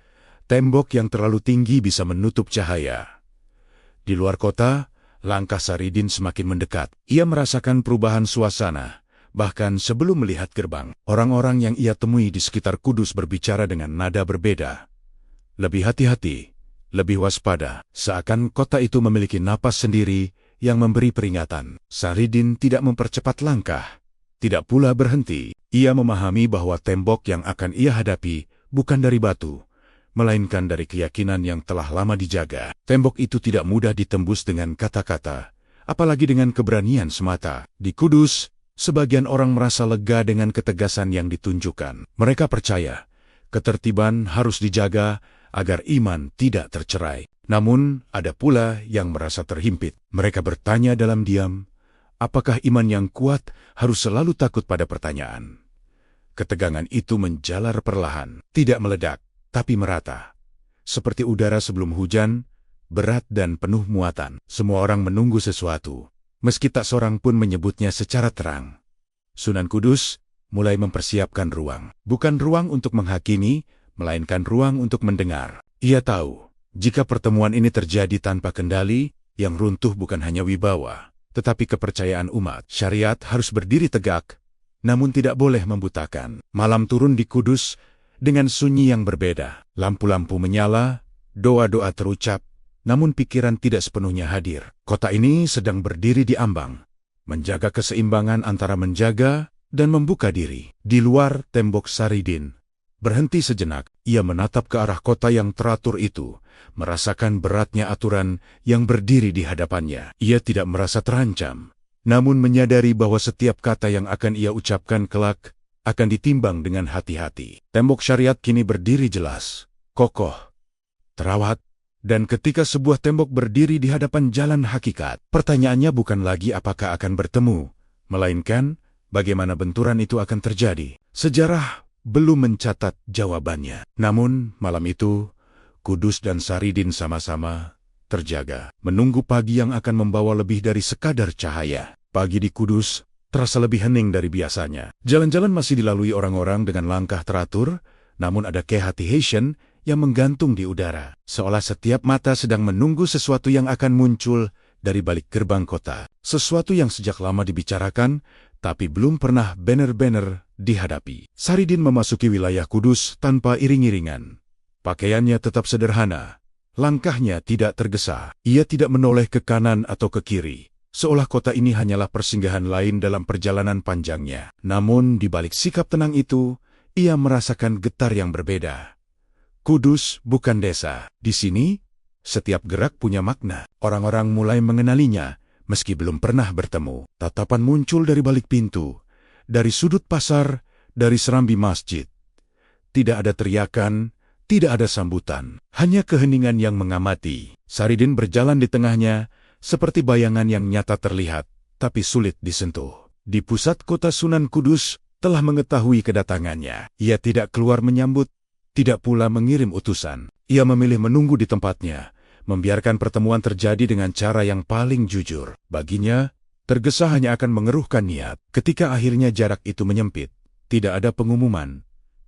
tembok yang terlalu tinggi bisa menutup cahaya. Di luar kota, langkah Saridin semakin mendekat. Ia merasakan perubahan suasana. Bahkan sebelum melihat gerbang, orang-orang yang ia temui di sekitar Kudus berbicara dengan nada berbeda. Lebih hati-hati, lebih waspada. Seakan kota itu memiliki napas sendiri yang memberi peringatan. Saridin tidak mempercepat langkah, tidak pula berhenti. Ia memahami bahwa tembok yang akan ia hadapi bukan dari batu, melainkan dari keyakinan yang telah lama dijaga. Tembok itu tidak mudah ditembus dengan kata-kata, apalagi dengan keberanian semata. Di Kudus, sebagian orang merasa lega dengan ketegasan yang ditunjukkan. Mereka percaya, ketertiban harus dijaga agar iman tidak tercerai. Namun, ada pula yang merasa terhimpit. Mereka bertanya dalam diam, apakah iman yang kuat harus selalu takut pada pertanyaan? Ketegangan itu menjalar perlahan, tidak meledak, tapi merata. Seperti udara sebelum hujan, berat dan penuh muatan. Semua orang menunggu sesuatu, meski tak seorang pun menyebutnya secara terang. Sunan Kudus mulai mempersiapkan ruang. Bukan ruang untuk menghakimi, melainkan ruang untuk mendengar. Ia tahu, jika pertemuan ini terjadi tanpa kendali, yang runtuh bukan hanya wibawa, tetapi kepercayaan umat. Syariat harus berdiri tegak, namun tidak boleh membutakan. Malam turun di Kudus dengan sunyi yang berbeda. Lampu-lampu menyala, doa-doa terucap, namun pikiran tidak sepenuhnya hadir. Kota ini sedang berdiri di ambang, menjaga keseimbangan antara menjaga dan membuka diri. Di luar tembok Saridin berhenti sejenak. Ia menatap ke arah kota yang teratur itu, merasakan beratnya aturan yang berdiri di hadapannya. Ia tidak merasa terancam, namun menyadari bahwa setiap kata yang akan ia ucapkan kelak akan ditimbang dengan hati-hati. Tembok syariat kini berdiri jelas, kokoh, terawat, dan ketika sebuah tembok berdiri di hadapan jalan hakikat, pertanyaannya bukan lagi apakah akan bertemu, melainkan bagaimana benturan itu akan terjadi. Sejarah belum mencatat jawabannya. Namun malam itu, Kudus dan Saridin sama-sama terjaga, menunggu pagi yang akan membawa lebih dari sekadar cahaya. Pagi di Kudus terasa lebih hening dari biasanya. Jalan-jalan masih dilalui orang-orang dengan langkah teratur, namun ada kehati-hatian yang menggantung di udara, seolah setiap mata sedang menunggu sesuatu yang akan muncul dari balik gerbang kota. Sesuatu yang sejak lama dibicarakan, tapi belum pernah benar-benar dihadapi. Saridin memasuki wilayah Kudus tanpa iring-iringan. Pakaiannya tetap sederhana, langkahnya tidak tergesa. Ia tidak menoleh ke kanan atau ke kiri, seolah kota ini hanyalah persinggahan lain dalam perjalanan panjangnya. Namun di balik sikap tenang itu, ia merasakan getar yang berbeda. Kudus bukan desa. Di sini, setiap gerak punya makna. Orang-orang mulai mengenalinya, meski belum pernah bertemu. Tatapan muncul dari balik pintu, dari sudut pasar, dari serambi masjid. Tidak ada teriakan, tidak ada sambutan, hanya keheningan yang mengamati. Saridin berjalan di tengahnya, seperti bayangan yang nyata terlihat, tapi sulit disentuh. Di pusat kota Sunan Kudus telah mengetahui kedatangannya. Ia tidak keluar menyambut, tidak pula mengirim utusan. Ia memilih menunggu di tempatnya, membiarkan pertemuan terjadi dengan cara yang paling jujur. Baginya, tergesa hanya akan mengeruhkan niat. Ketika akhirnya jarak itu menyempit, tidak ada pengumuman,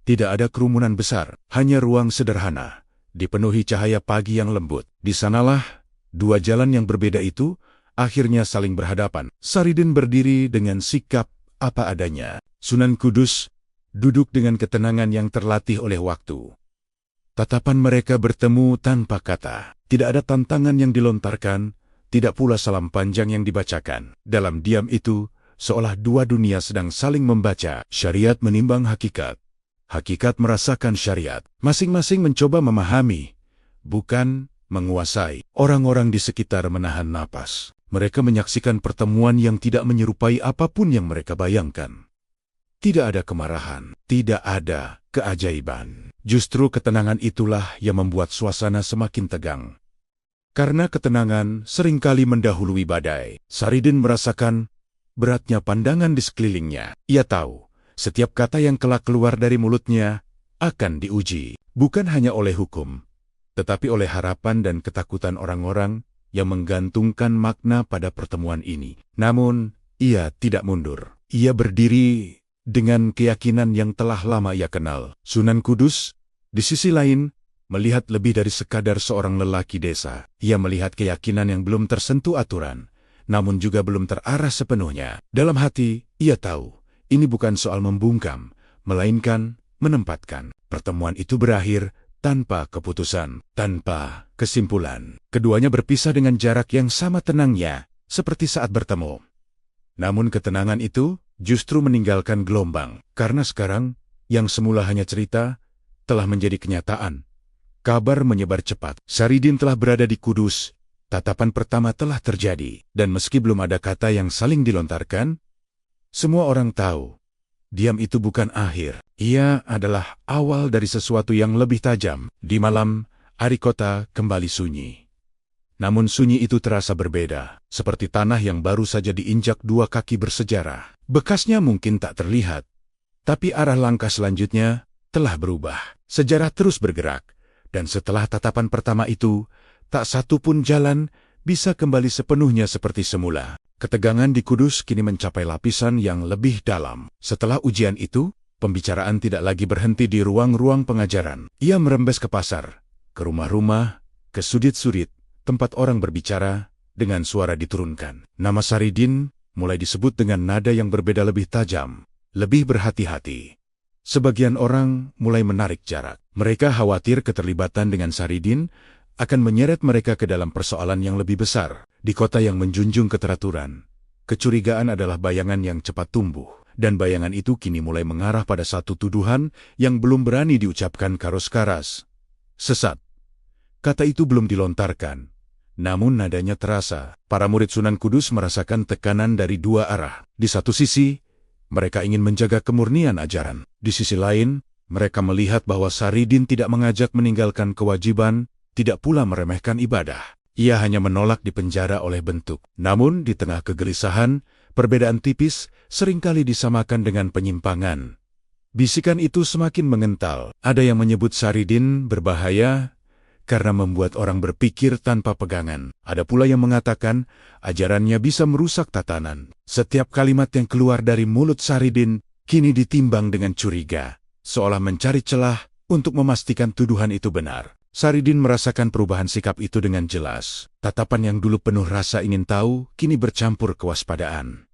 tidak ada kerumunan besar, hanya ruang sederhana, dipenuhi cahaya pagi yang lembut. Di sanalah, dua jalan yang berbeda itu akhirnya saling berhadapan. Saridin berdiri dengan sikap apa adanya. Sunan Kudus duduk dengan ketenangan yang terlatih oleh waktu. Tatapan mereka bertemu tanpa kata. Tidak ada tantangan yang dilontarkan, tidak pula salam panjang yang dibacakan. Dalam diam itu, seolah dua dunia sedang saling membaca. Syariat menimbang hakikat. Hakikat merasakan syariat. Masing-masing mencoba memahami, bukan menguasai. Orang-orang di sekitar menahan napas. Mereka menyaksikan pertemuan yang tidak menyerupai apapun yang mereka bayangkan. Tidak ada kemarahan, tidak ada keajaiban. Justru ketenangan itulah yang membuat suasana semakin tegang. Karena ketenangan seringkali mendahului badai. Saridin merasakan beratnya pandangan di sekelilingnya. Ia tahu, setiap kata yang kelak keluar dari mulutnya akan diuji. Bukan hanya oleh hukum, tetapi oleh harapan dan ketakutan orang-orang yang menggantungkan makna pada pertemuan ini. Namun, ia tidak mundur. Ia berdiri dengan keyakinan yang telah lama ia kenal. Sunan Kudus, di sisi lain, melihat lebih dari sekadar seorang lelaki desa. Ia melihat keyakinan yang belum tersentuh aturan, namun juga belum terarah sepenuhnya. Dalam hati, ia tahu, ini bukan soal membungkam, melainkan menempatkan. Pertemuan itu berakhir tanpa keputusan, tanpa kesimpulan. Keduanya berpisah dengan jarak yang sama tenangnya, seperti saat bertemu. Namun ketenangan itu justru meninggalkan gelombang, karena sekarang, yang semula hanya cerita, telah menjadi kenyataan. Kabar menyebar cepat. Saridin telah berada di Kudus, tatapan pertama telah terjadi, dan meski belum ada kata yang saling dilontarkan, semua orang tahu, diam itu bukan akhir. Ia adalah awal dari sesuatu yang lebih tajam. Di malam, Arikota kembali sunyi. Namun sunyi itu terasa berbeda, seperti tanah yang baru saja diinjak dua kaki bersejarah. Bekasnya mungkin tak terlihat, tapi arah langkah selanjutnya telah berubah. Sejarah terus bergerak, dan setelah tatapan pertama itu, tak satu pun jalan bisa kembali sepenuhnya seperti semula. Ketegangan di Kudus kini mencapai lapisan yang lebih dalam. Setelah ujian itu, pembicaraan tidak lagi berhenti di ruang-ruang pengajaran. Ia merembes ke pasar, ke rumah-rumah, ke sudut-sudut, tempat orang berbicara, dengan suara diturunkan. Nama Saridin mulai disebut dengan nada yang berbeda, lebih tajam, lebih berhati-hati. Sebagian orang mulai menarik jarak. Mereka khawatir keterlibatan dengan Saridin akan menyeret mereka ke dalam persoalan yang lebih besar. Di kota yang menjunjung keteraturan, kecurigaan adalah bayangan yang cepat tumbuh. Dan bayangan itu kini mulai mengarah pada satu tuduhan yang belum berani diucapkan karos-karas. Sesat. Kata itu belum dilontarkan, namun nadanya terasa. Para murid Sunan Kudus merasakan tekanan dari dua arah. Di satu sisi, mereka ingin menjaga kemurnian ajaran. Di sisi lain, mereka melihat bahwa Saridin tidak mengajak meninggalkan kewajiban, tidak pula meremehkan ibadah. Ia hanya menolak dipenjara oleh bentuk. Namun, di tengah kegelisahan, perbedaan tipis seringkali disamakan dengan penyimpangan. Bisikan itu semakin mengental. Ada yang menyebut Saridin berbahaya karena membuat orang berpikir tanpa pegangan. Ada pula yang mengatakan ajarannya bisa merusak tatanan. Setiap kalimat yang keluar dari mulut Saridin kini ditimbang dengan curiga, seolah mencari celah untuk memastikan tuduhan itu benar. Saridin merasakan perubahan sikap itu dengan jelas. Tatapan yang dulu penuh rasa ingin tahu, kini bercampur kewaspadaan.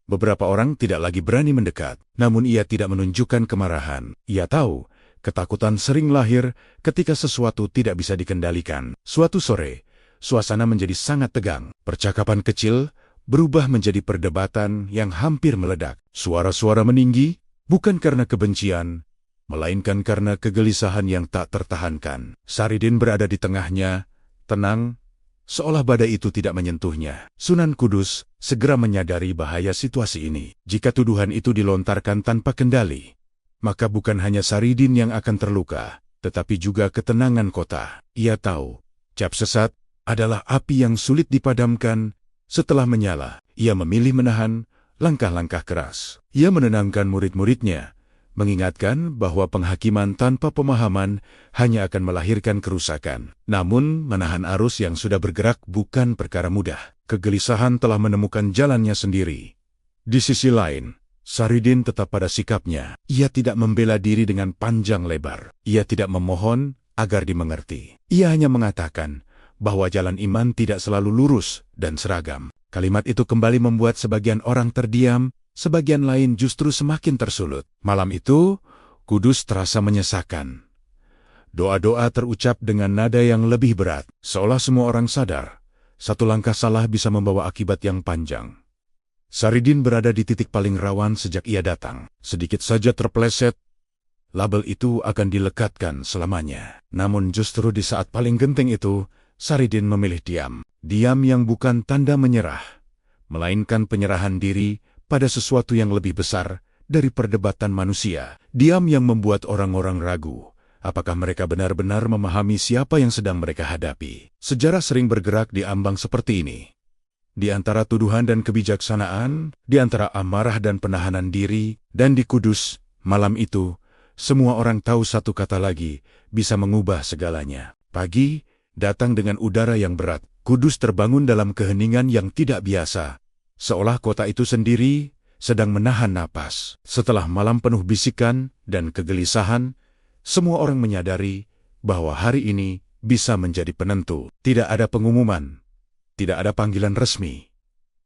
Beberapa orang tidak lagi berani mendekat, namun ia tidak menunjukkan kemarahan. Ia tahu, ketakutan sering lahir ketika sesuatu tidak bisa dikendalikan. Suatu sore, suasana menjadi sangat tegang. Percakapan kecil berubah menjadi perdebatan yang hampir meledak. Suara-suara meninggi, bukan karena kebencian, melainkan karena kegelisahan yang tak tertahankan. Saridin berada di tengahnya, tenang, seolah badai itu tidak menyentuhnya. Sunan Kudus segera menyadari bahaya situasi ini. Jika tuduhan itu dilontarkan tanpa kendali, maka bukan hanya Saridin yang akan terluka, tetapi juga ketenangan kota. Ia tahu, cap sesat adalah api yang sulit dipadamkan. Setelah menyala, ia memilih menahan langkah-langkah keras. Ia menenangkan murid-muridnya, mengingatkan bahwa penghakiman tanpa pemahaman hanya akan melahirkan kerusakan. Namun, menahan arus yang sudah bergerak bukan perkara mudah. Kegelisahan telah menemukan jalannya sendiri. Di sisi lain, Saridin tetap pada sikapnya. Ia tidak membela diri dengan panjang lebar. Ia tidak memohon agar dimengerti. Ia hanya mengatakan bahwa jalan iman tidak selalu lurus dan seragam. Kalimat itu kembali membuat sebagian orang terdiam, sebagian lain justru semakin tersulut. Malam itu, Kudus terasa menyesakan. Doa-doa terucap dengan nada yang lebih berat, seolah semua orang sadar, satu langkah salah bisa membawa akibat yang panjang. Saridin berada di titik paling rawan sejak ia datang. Sedikit saja terpeleset, label itu akan dilekatkan selamanya. Namun justru di saat paling genting itu, Saridin memilih diam. Diam yang bukan tanda menyerah, melainkan penyerahan diri pada sesuatu yang lebih besar dari perdebatan manusia. Diam yang membuat orang-orang ragu apakah mereka benar-benar memahami siapa yang sedang mereka hadapi. Sejarah sering bergerak di ambang seperti ini. Di antara tuduhan dan kebijaksanaan, di antara amarah dan penahanan diri, dan di Kudus, malam itu, semua orang tahu satu kata lagi bisa mengubah segalanya. Pagi datang dengan udara yang berat. Kudus terbangun dalam keheningan yang tidak biasa, seolah kota itu sendiri sedang menahan napas. Setelah malam penuh bisikan dan kegelisahan, semua orang menyadari bahwa hari ini bisa menjadi penentu. Tidak ada pengumuman, tidak ada panggilan resmi.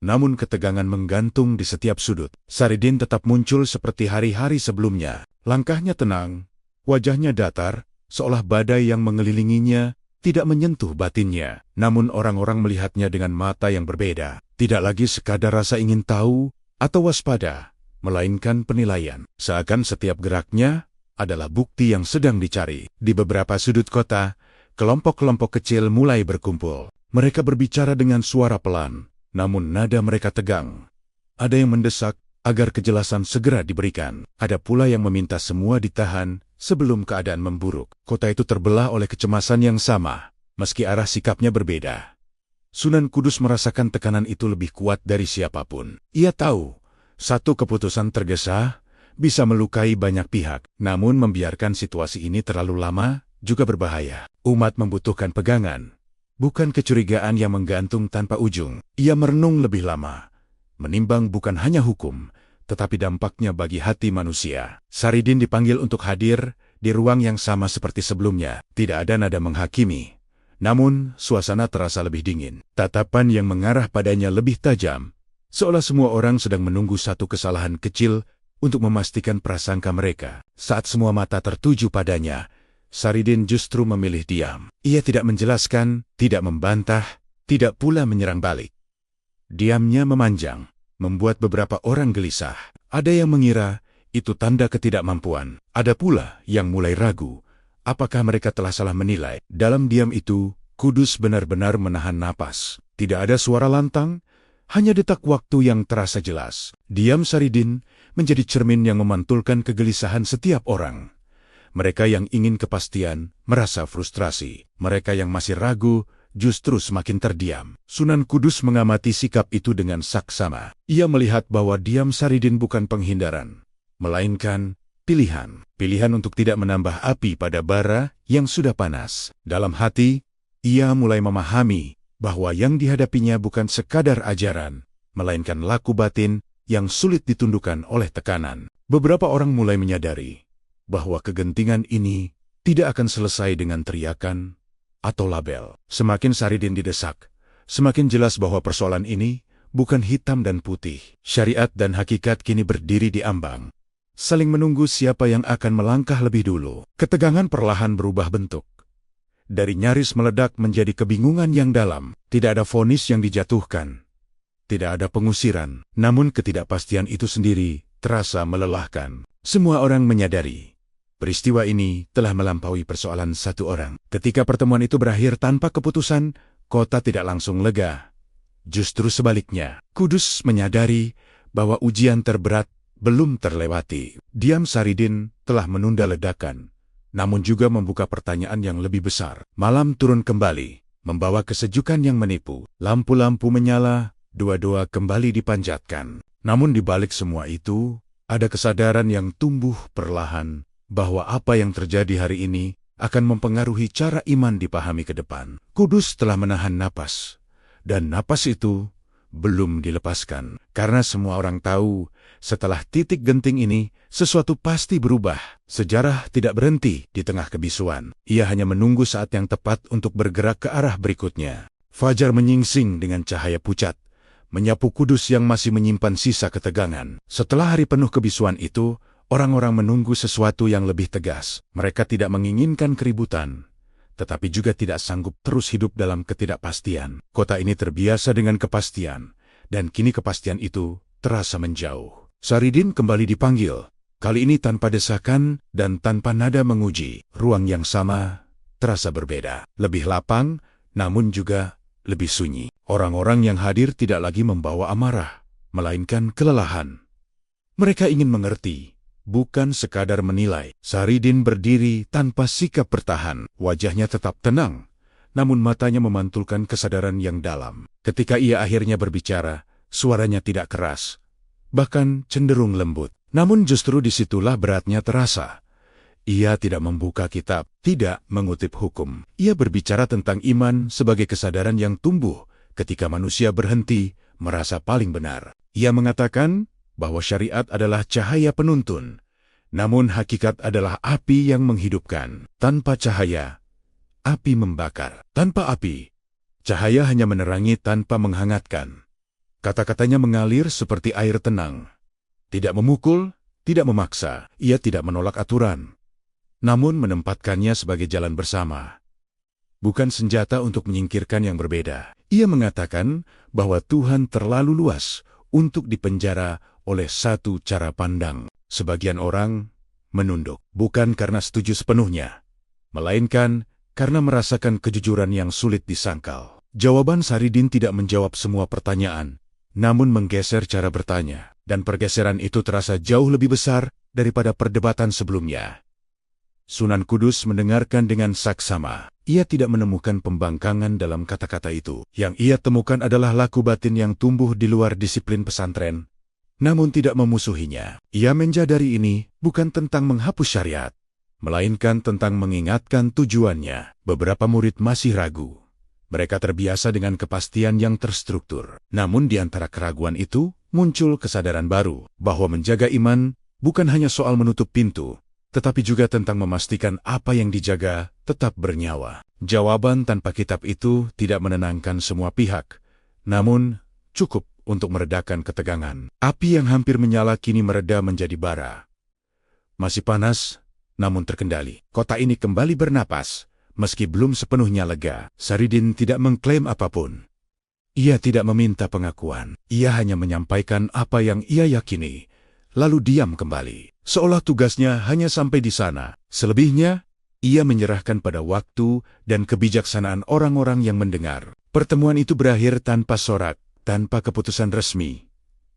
Namun ketegangan menggantung di setiap sudut. Saridin tetap muncul seperti hari-hari sebelumnya. Langkahnya tenang, wajahnya datar, seolah badai yang mengelilinginya tidak menyentuh batinnya. Namun orang-orang melihatnya dengan mata yang berbeda. Tidak lagi sekadar rasa ingin tahu atau waspada, melainkan penilaian. Seakan setiap geraknya adalah bukti yang sedang dicari. Di beberapa sudut kota, kelompok-kelompok kecil mulai berkumpul. Mereka berbicara dengan suara pelan, namun nada mereka tegang. Ada yang mendesak agar kejelasan segera diberikan. Ada pula yang meminta semua ditahan sebelum keadaan memburuk. Kota itu terbelah oleh kecemasan yang sama, meski arah sikapnya berbeda. Sunan Kudus merasakan tekanan itu lebih kuat dari siapapun. Ia tahu, satu keputusan tergesa bisa melukai banyak pihak, namun membiarkan situasi ini terlalu lama juga berbahaya. Umat membutuhkan pegangan, bukan kecurigaan yang menggantung tanpa ujung. Ia merenung lebih lama, menimbang bukan hanya hukum, tetapi dampaknya bagi hati manusia. Saridin dipanggil untuk hadir di ruang yang sama seperti sebelumnya. Tidak ada nada menghakimi, namun suasana terasa lebih dingin. Tatapan yang mengarah padanya lebih tajam, seolah semua orang sedang menunggu satu kesalahan kecil untuk memastikan prasangka mereka. Saat semua mata tertuju padanya, Saridin justru memilih diam. Ia tidak menjelaskan, tidak membantah, tidak pula menyerang balik. Diamnya memanjang, membuat beberapa orang gelisah. Ada yang mengira itu tanda ketidakmampuan. Ada pula yang mulai ragu, apakah mereka telah salah menilai. Dalam diam itu, Kudus benar-benar menahan napas. Tidak ada suara lantang, hanya detak waktu yang terasa jelas. Diam Saridin menjadi cermin yang memantulkan kegelisahan setiap orang. Mereka yang ingin kepastian merasa frustrasi. Mereka yang masih ragu justru semakin terdiam. Sunan Kudus mengamati sikap itu dengan saksama. Ia melihat bahwa diam Saridin bukan penghindaran, melainkan pilihan. Pilihan untuk tidak menambah api pada bara yang sudah panas. Dalam hati, ia mulai memahami bahwa yang dihadapinya bukan sekadar ajaran, melainkan laku batin yang sulit ditundukkan oleh tekanan. Beberapa orang mulai menyadari bahwa kegentingan ini tidak akan selesai dengan teriakan atau label. Semakin Saridin didesak, semakin jelas bahwa persoalan ini bukan hitam dan putih. Syariat dan hakikat kini berdiri di ambang, saling menunggu siapa yang akan melangkah lebih dulu. Ketegangan perlahan berubah bentuk. Dari nyaris meledak menjadi kebingungan yang dalam. Tidak ada vonis yang dijatuhkan, tidak ada pengusiran, namun ketidakpastian itu sendiri terasa melelahkan. Semua orang menyadari peristiwa ini telah melampaui persoalan satu orang. Ketika pertemuan itu berakhir tanpa keputusan, kota tidak langsung lega. Justru sebaliknya, Kudus menyadari bahwa ujian terberat belum terlewati. Diam Saridin telah menunda ledakan, namun juga membuka pertanyaan yang lebih besar. Malam turun kembali, membawa kesejukan yang menipu. Lampu-lampu menyala, doa-doa kembali dipanjatkan. Namun di balik semua itu, ada kesadaran yang tumbuh perlahan bahwa apa yang terjadi hari ini akan mempengaruhi cara iman dipahami ke depan. Kudus telah menahan napas, dan napas itu belum dilepaskan. Karena semua orang tahu, setelah titik genting ini, sesuatu pasti berubah. Sejarah tidak berhenti di tengah kebisuan. Ia hanya menunggu saat yang tepat untuk bergerak ke arah berikutnya. Fajar menyingsing dengan cahaya pucat, menyapu Kudus yang masih menyimpan sisa ketegangan. Setelah hari penuh kebisuan itu, orang-orang menunggu sesuatu yang lebih tegas. Mereka tidak menginginkan keributan, tetapi juga tidak sanggup terus hidup dalam ketidakpastian. Kota ini terbiasa dengan kepastian, dan kini kepastian itu terasa menjauh. Saridin kembali dipanggil, kali ini tanpa desakan dan tanpa nada menguji. Ruang yang sama terasa berbeda, lebih lapang, namun juga lebih sunyi. Orang-orang yang hadir tidak lagi membawa amarah, melainkan kelelahan. Mereka ingin mengerti, bukan sekadar menilai. Saridin berdiri tanpa sikap bertahan. Wajahnya tetap tenang, namun matanya memantulkan kesadaran yang dalam. Ketika ia akhirnya berbicara, suaranya tidak keras, bahkan cenderung lembut. Namun justru disitulah beratnya terasa. Ia tidak membuka kitab, tidak mengutip hukum. Ia berbicara tentang iman sebagai kesadaran yang tumbuh ketika manusia berhenti merasa paling benar. Ia mengatakan bahwa syariat adalah cahaya penuntun, namun hakikat adalah api yang menghidupkan. Tanpa cahaya, api membakar. Tanpa api, cahaya hanya menerangi tanpa menghangatkan. Kata-katanya mengalir seperti air tenang. Tidak memukul, tidak memaksa. Ia tidak menolak aturan, namun menempatkannya sebagai jalan bersama. Bukan senjata untuk menyingkirkan yang berbeda. Ia mengatakan bahwa Tuhan terlalu luas untuk dipenjara oleh satu cara pandang. Sebagian orang menunduk, bukan karena setuju sepenuhnya, melainkan karena merasakan kejujuran yang sulit disangkal. Jawaban Saridin tidak menjawab semua pertanyaan, namun menggeser cara bertanya, dan pergeseran itu terasa jauh lebih besar daripada perdebatan sebelumnya. Sunan Kudus mendengarkan dengan saksama. Ia tidak menemukan pembangkangan dalam kata-kata itu. Yang ia temukan adalah laku batin yang tumbuh di luar disiplin pesantren, namun tidak memusuhinya. Ia menjadari ini bukan tentang menghapus syariat, melainkan tentang mengingatkan tujuannya. Beberapa murid masih ragu. Mereka terbiasa dengan kepastian yang terstruktur. Namun di antara keraguan itu, muncul kesadaran baru, bahwa menjaga iman bukan hanya soal menutup pintu, tetapi juga tentang memastikan apa yang dijaga tetap bernyawa. Jawaban tanpa kitab itu tidak menenangkan semua pihak, namun cukup untuk meredakan ketegangan. Api yang hampir menyala kini mereda menjadi bara. Masih panas, namun terkendali. Kota ini kembali bernapas, meski belum sepenuhnya lega. Saridin tidak mengklaim apapun. Ia tidak meminta pengakuan. Ia hanya menyampaikan apa yang ia yakini, lalu diam kembali. Seolah tugasnya hanya sampai di sana. Selebihnya, ia menyerahkan pada waktu dan kebijaksanaan orang-orang yang mendengar. Pertemuan itu berakhir tanpa sorak, tanpa keputusan resmi.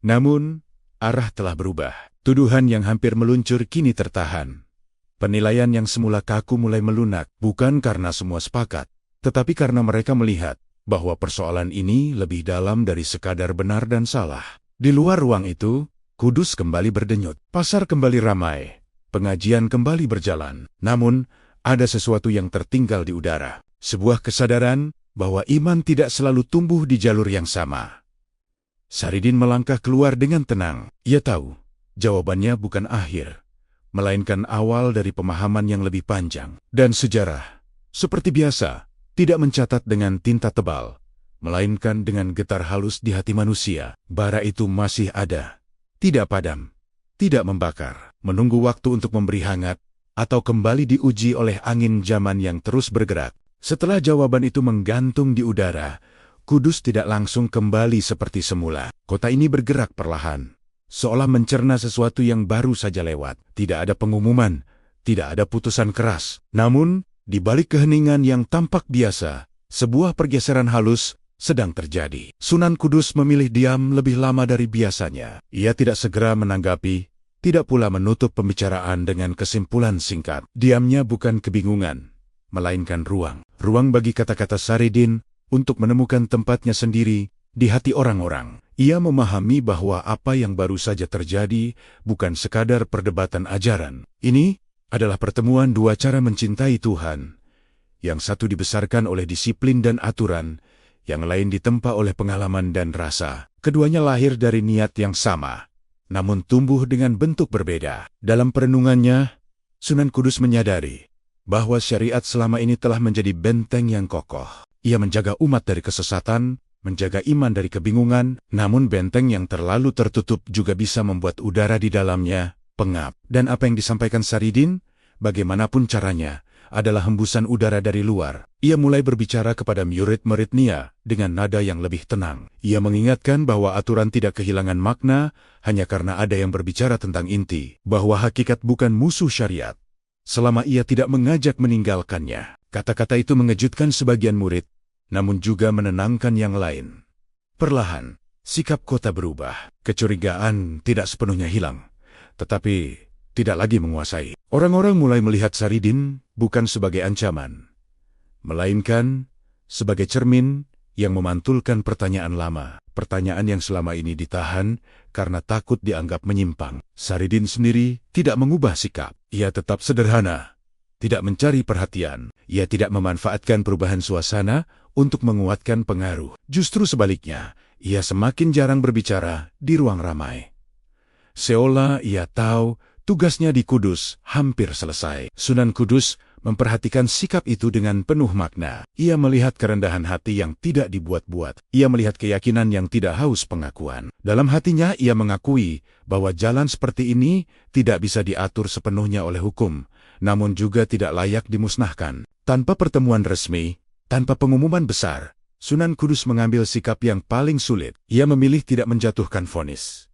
Namun, arah telah berubah. Tuduhan yang hampir meluncur kini tertahan. Penilaian yang semula kaku mulai melunak, bukan karena semua sepakat, tetapi karena mereka melihat bahwa persoalan ini lebih dalam dari sekadar benar dan salah. Di luar ruang itu, Kudus kembali berdenyut, pasar kembali ramai, pengajian kembali berjalan. Namun, ada sesuatu yang tertinggal di udara. Sebuah kesadaran bahwa iman tidak selalu tumbuh di jalur yang sama. Saridin melangkah keluar dengan tenang. Ia tahu, jawabannya bukan akhir, melainkan awal dari pemahaman yang lebih panjang. Dan sejarah, seperti biasa, tidak mencatat dengan tinta tebal, melainkan dengan getar halus di hati manusia. Bara itu masih ada. Tidak padam, tidak membakar, menunggu waktu untuk memberi hangat, atau kembali diuji oleh angin zaman yang terus bergerak. Setelah jawaban itu menggantung di udara, Kudus tidak langsung kembali seperti semula. Kota ini bergerak perlahan, seolah mencerna sesuatu yang baru saja lewat. Tidak ada pengumuman, tidak ada putusan keras. Namun, di balik keheningan yang tampak biasa, sebuah pergeseran halus sedang terjadi. Sunan Kudus memilih diam lebih lama dari biasanya. Ia tidak segera menanggapi, tidak pula menutup pembicaraan dengan kesimpulan singkat. Diamnya bukan kebingungan, melainkan ruang. Ruang bagi kata-kata Saridin untuk menemukan tempatnya sendiri di hati orang-orang. Ia memahami bahwa apa yang baru saja terjadi bukan sekadar perdebatan ajaran. Ini adalah pertemuan dua cara mencintai Tuhan. Yang satu dibesarkan oleh disiplin dan aturan, yang lain ditempa oleh pengalaman dan rasa. Keduanya lahir dari niat yang sama, namun tumbuh dengan bentuk berbeda. Dalam perenungannya, Sunan Kudus menyadari bahwa syariat selama ini telah menjadi benteng yang kokoh. Ia menjaga umat dari kesesatan, menjaga iman dari kebingungan, namun benteng yang terlalu tertutup juga bisa membuat udara di dalamnya pengap. Dan apa yang disampaikan Saridin, bagaimanapun caranya, adalah hembusan udara dari luar. Ia mulai berbicara kepada murid-muridnya dengan nada yang lebih tenang. Ia mengingatkan bahwa aturan tidak kehilangan makna hanya karena ada yang berbicara tentang inti, bahwa hakikat bukan musuh syariat selama ia tidak mengajak meninggalkannya. Kata-kata itu mengejutkan sebagian murid, namun juga menenangkan yang lain. Perlahan, sikap kota berubah. Kecurigaan tidak sepenuhnya hilang, tetapi tidak lagi menguasai. Orang-orang mulai melihat Saridin bukan sebagai ancaman, melainkan sebagai cermin yang memantulkan pertanyaan lama. Pertanyaan yang selama ini ditahan karena takut dianggap menyimpang. Saridin sendiri tidak mengubah sikap. Ia tetap sederhana, tidak mencari perhatian. Ia tidak memanfaatkan perubahan suasana untuk menguatkan pengaruh. Justru sebaliknya, ia semakin jarang berbicara di ruang ramai. Seolah ia tahu tugasnya di Kudus hampir selesai. Sunan Kudus memperhatikan sikap itu dengan penuh makna. Ia melihat kerendahan hati yang tidak dibuat-buat. Ia melihat keyakinan yang tidak haus pengakuan. Dalam hatinya ia mengakui bahwa jalan seperti ini tidak bisa diatur sepenuhnya oleh hukum, namun juga tidak layak dimusnahkan. Tanpa pertemuan resmi, tanpa pengumuman besar, Sunan Kudus mengambil sikap yang paling sulit. Ia memilih tidak menjatuhkan vonis,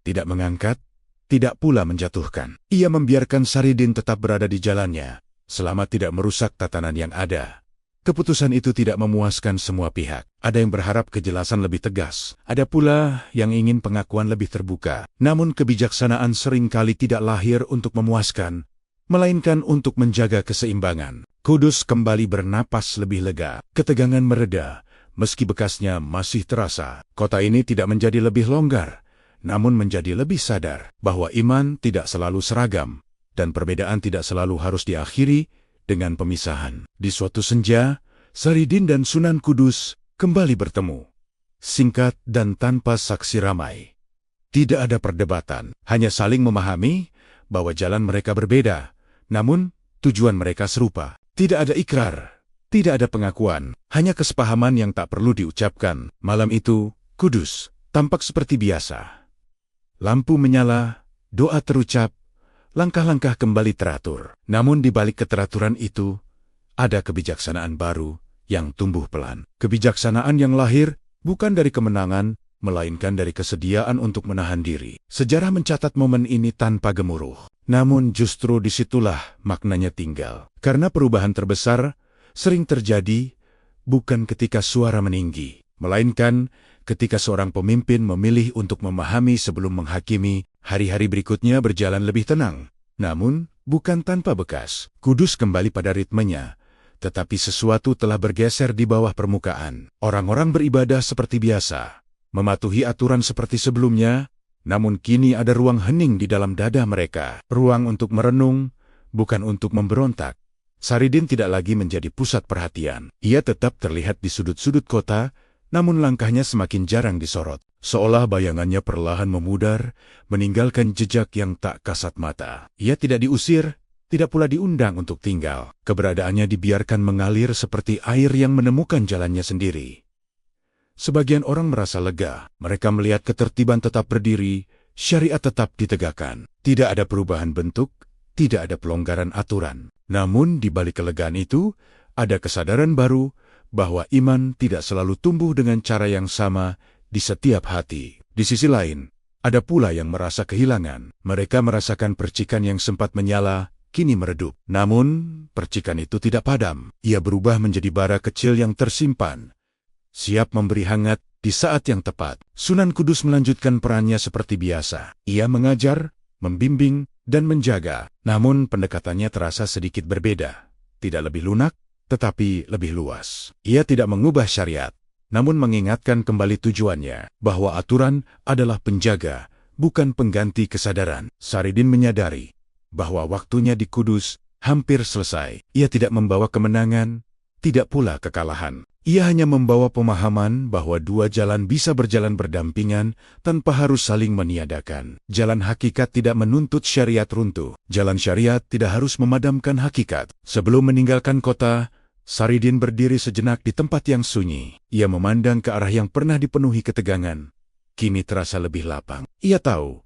tidak mengangkat, tidak pula menjatuhkan. Ia membiarkan Saridin tetap berada di jalannya, selama tidak merusak tatanan yang ada. Keputusan itu tidak memuaskan semua pihak. Ada yang berharap kejelasan lebih tegas. Ada pula yang ingin pengakuan lebih terbuka. Namun kebijaksanaan seringkali tidak lahir untuk memuaskan, melainkan untuk menjaga keseimbangan. Kudus kembali bernapas lebih lega. Ketegangan mereda, meski bekasnya masih terasa. Kota ini tidak menjadi lebih longgar, namun menjadi lebih sadar bahwa iman tidak selalu seragam, dan perbedaan tidak selalu harus diakhiri dengan pemisahan. Di suatu senja, Saridin dan Sunan Kudus kembali bertemu. Singkat dan tanpa saksi ramai. Tidak ada perdebatan, hanya saling memahami bahwa jalan mereka berbeda, namun tujuan mereka serupa. Tidak ada ikrar, tidak ada pengakuan, hanya kesepahaman yang tak perlu diucapkan. Malam itu, Kudus tampak seperti biasa. Lampu menyala, doa terucap, langkah-langkah kembali teratur. Namun di balik keteraturan itu, ada kebijaksanaan baru yang tumbuh pelan. Kebijaksanaan yang lahir bukan dari kemenangan, melainkan dari kesediaan untuk menahan diri. Sejarah mencatat momen ini tanpa gemuruh. Namun justru disitulah maknanya tinggal. Karena perubahan terbesar sering terjadi bukan ketika suara meninggi, melainkan ketika seorang pemimpin memilih untuk memahami sebelum menghakimi. Hari-hari berikutnya berjalan lebih tenang, namun bukan tanpa bekas. Kudus kembali pada ritmenya, tetapi sesuatu telah bergeser di bawah permukaan. Orang-orang beribadah seperti biasa, mematuhi aturan seperti sebelumnya, namun kini ada ruang hening di dalam dada mereka. Ruang untuk merenung, bukan untuk memberontak. Saridin tidak lagi menjadi pusat perhatian. Ia tetap terlihat di sudut-sudut kota, namun langkahnya semakin jarang disorot. Seolah bayangannya perlahan memudar, meninggalkan jejak yang tak kasat mata. Ia tidak diusir, tidak pula diundang untuk tinggal. Keberadaannya dibiarkan mengalir seperti air yang menemukan jalannya sendiri. Sebagian orang merasa lega. Mereka melihat ketertiban tetap berdiri, syariat tetap ditegakkan. Tidak ada perubahan bentuk, tidak ada pelonggaran aturan. Namun di balik kelegaan itu, ada kesadaran baru bahwa iman tidak selalu tumbuh dengan cara yang sama di setiap hati. Di sisi lain, ada pula yang merasa kehilangan. Mereka merasakan percikan yang sempat menyala, kini meredup. Namun, percikan itu tidak padam. Ia berubah menjadi bara kecil yang tersimpan, siap memberi hangat di saat yang tepat. Sunan Kudus melanjutkan perannya seperti biasa. Ia mengajar, membimbing, dan menjaga. Namun pendekatannya terasa sedikit berbeda. Tidak lebih lunak, tetapi lebih luas. Ia tidak mengubah syariat, namun mengingatkan kembali tujuannya, bahwa aturan adalah penjaga, bukan pengganti kesadaran. Saridin menyadari bahwa waktunya di Kudus hampir selesai. Ia tidak membawa kemenangan, tidak pula kekalahan. Ia hanya membawa pemahaman bahwa dua jalan bisa berjalan berdampingan tanpa harus saling meniadakan. Jalan hakikat tidak menuntut syariat runtuh. Jalan syariat tidak harus memadamkan hakikat. Sebelum meninggalkan kota, Saridin berdiri sejenak di tempat yang sunyi. Ia memandang ke arah yang pernah dipenuhi ketegangan. Kini terasa lebih lapang. Ia tahu,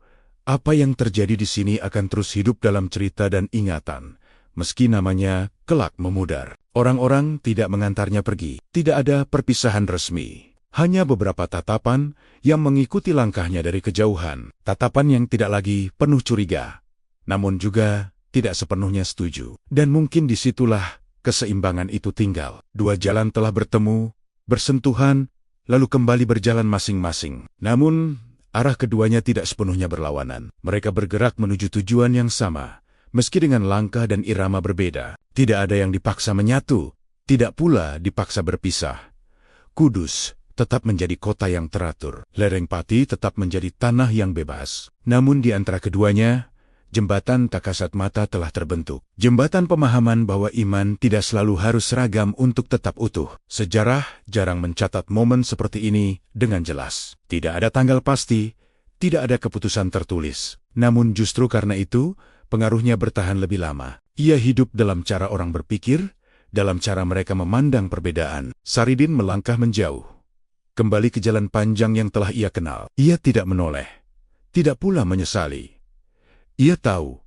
apa yang terjadi di sini akan terus hidup dalam cerita dan ingatan, meski namanya kelak memudar. Orang-orang tidak mengantarnya pergi. Tidak ada perpisahan resmi. Hanya beberapa tatapan yang mengikuti langkahnya dari kejauhan. Tatapan yang tidak lagi penuh curiga, namun juga tidak sepenuhnya setuju. Dan mungkin disitulah keseimbangan itu tinggal. Dua jalan telah bertemu, bersentuhan, lalu kembali berjalan masing-masing. Namun, arah keduanya tidak sepenuhnya berlawanan. Mereka bergerak menuju tujuan yang sama, meski dengan langkah dan irama berbeda. Tidak ada yang dipaksa menyatu, tidak pula dipaksa berpisah. Kudus tetap menjadi kota yang teratur. Lereng Pati tetap menjadi tanah yang bebas. Namun di antara keduanya, jembatan tak kasat mata telah terbentuk. Jembatan pemahaman bahwa iman tidak selalu harus seragam untuk tetap utuh. Sejarah jarang mencatat momen seperti ini dengan jelas. Tidak ada tanggal pasti, tidak ada keputusan tertulis. Namun justru karena itu, pengaruhnya bertahan lebih lama. Ia hidup dalam cara orang berpikir, dalam cara mereka memandang perbedaan. Saridin melangkah menjauh, kembali ke jalan panjang yang telah ia kenal. Ia tidak menoleh, tidak pula menyesali. Ia tahu,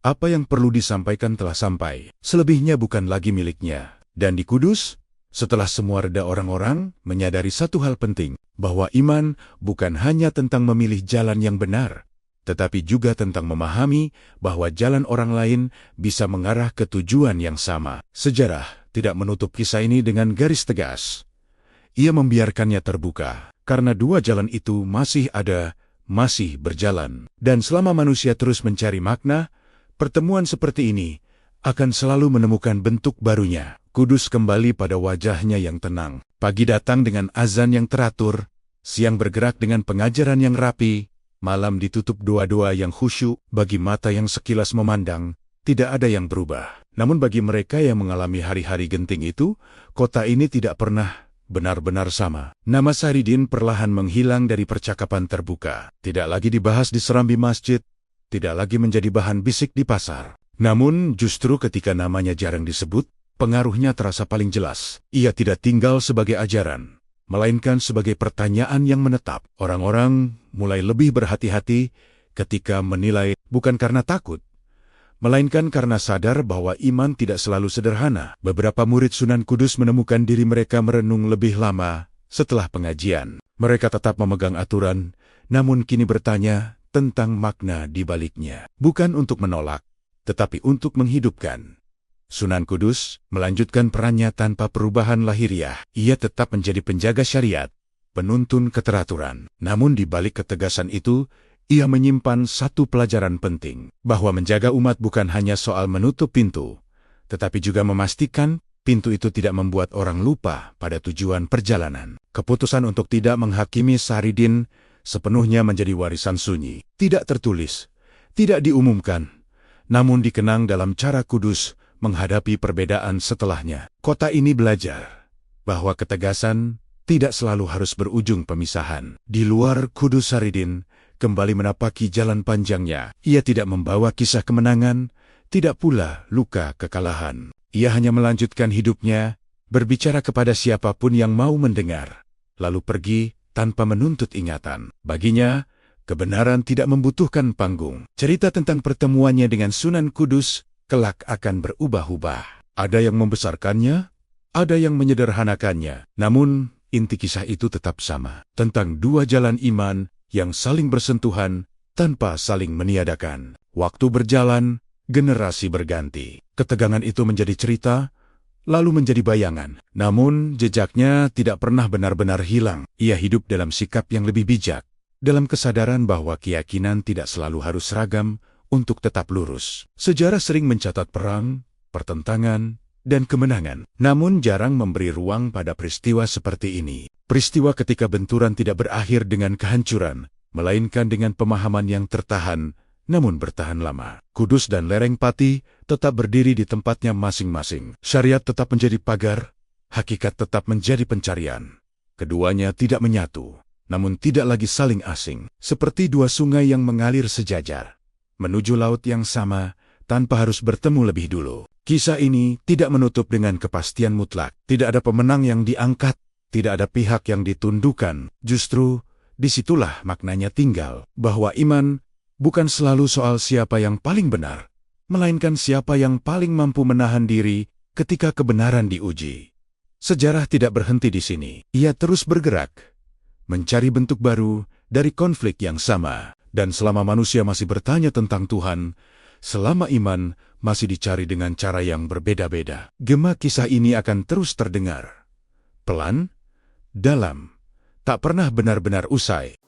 apa yang perlu disampaikan telah sampai. Selebihnya bukan lagi miliknya. Dan di Kudus, setelah semua reda, orang-orang menyadari satu hal penting, bahwa iman bukan hanya tentang memilih jalan yang benar, tetapi juga tentang memahami bahwa jalan orang lain bisa mengarah ke tujuan yang sama. Sejarah tidak menutup kisah ini dengan garis tegas. Ia membiarkannya terbuka, karena dua jalan itu masih ada, masih berjalan. Dan selama manusia terus mencari makna, pertemuan seperti ini akan selalu menemukan bentuk barunya. Kudus kembali pada wajahnya yang tenang. Pagi datang dengan azan yang teratur, siang bergerak dengan pengajaran yang rapi, malam ditutup doa-doa yang khusyuk. Bagi mata yang sekilas memandang, tidak ada yang berubah. Namun bagi mereka yang mengalami hari-hari genting itu, kota ini tidak pernah benar-benar sama. Nama Saridin perlahan menghilang dari percakapan terbuka. Tidak lagi dibahas di serambi masjid, tidak lagi menjadi bahan bisik di pasar. Namun justru ketika namanya jarang disebut, pengaruhnya terasa paling jelas. Ia tidak tinggal sebagai ajaran, melainkan sebagai pertanyaan yang menetap. Orang-orang mulai lebih berhati-hati ketika menilai, bukan karena takut, melainkan karena sadar bahwa iman tidak selalu sederhana. Beberapa murid Sunan Kudus menemukan diri mereka merenung lebih lama setelah pengajian. Mereka tetap memegang aturan, namun kini bertanya tentang makna di baliknya. Bukan untuk menolak, tetapi untuk menghidupkan. Sunan Kudus melanjutkan perannya tanpa perubahan lahiriah. Ia tetap menjadi penjaga syariat, penuntun keteraturan. Namun di balik ketegasan itu, ia menyimpan satu pelajaran penting, bahwa menjaga umat bukan hanya soal menutup pintu, tetapi juga memastikan pintu itu tidak membuat orang lupa pada tujuan perjalanan. Keputusan untuk tidak menghakimi Saridin sepenuhnya menjadi warisan sunyi, tidak tertulis, tidak diumumkan, namun dikenang dalam cara Kudus menghadapi perbedaan setelahnya. Kota ini belajar bahwa ketegasan tidak selalu harus berujung pemisahan. Di luar Kudus, Saridin kembali menapaki jalan panjangnya. Ia tidak membawa kisah kemenangan, tidak pula luka kekalahan. Ia hanya melanjutkan hidupnya, berbicara kepada siapapun yang mau mendengar, lalu pergi tanpa menuntut ingatan. Baginya, kebenaran tidak membutuhkan panggung. Cerita tentang pertemuannya dengan Sunan Kudus kelak akan berubah-ubah. Ada yang membesarkannya, ada yang menyederhanakannya. Namun, inti kisah itu tetap sama. Tentang dua jalan iman yang saling bersentuhan tanpa saling meniadakan. Waktu berjalan, generasi berganti. Ketegangan itu menjadi cerita, lalu menjadi bayangan. Namun, jejaknya tidak pernah benar-benar hilang. Ia hidup dalam sikap yang lebih bijak, dalam kesadaran bahwa keyakinan tidak selalu harus seragam untuk tetap lurus. Sejarah sering mencatat perang, pertentangan, dan kemenangan, namun jarang memberi ruang pada peristiwa seperti ini. Peristiwa ketika benturan tidak berakhir dengan kehancuran, melainkan dengan pemahaman yang tertahan, namun bertahan lama. Kudus dan Lereng Pati tetap berdiri di tempatnya masing-masing. Syariat tetap menjadi pagar, hakikat tetap menjadi pencarian. Keduanya tidak menyatu, namun tidak lagi saling asing. Seperti dua sungai yang mengalir sejajar, menuju laut yang sama, tanpa harus bertemu lebih dulu. Kisah ini tidak menutup dengan kepastian mutlak. Tidak ada pemenang yang diangkat, tidak ada pihak yang ditundukkan. Justru, disitulah maknanya tinggal, bahwa iman bukan selalu soal siapa yang paling benar, melainkan siapa yang paling mampu menahan diri ketika kebenaran diuji. Sejarah tidak berhenti di sini. Ia terus bergerak, mencari bentuk baru dari konflik yang sama. Dan selama manusia masih bertanya tentang Tuhan, selama iman masih dicari dengan cara yang berbeda-beda, gema kisah ini akan terus terdengar. Pelan, dalam, tak pernah benar-benar usai.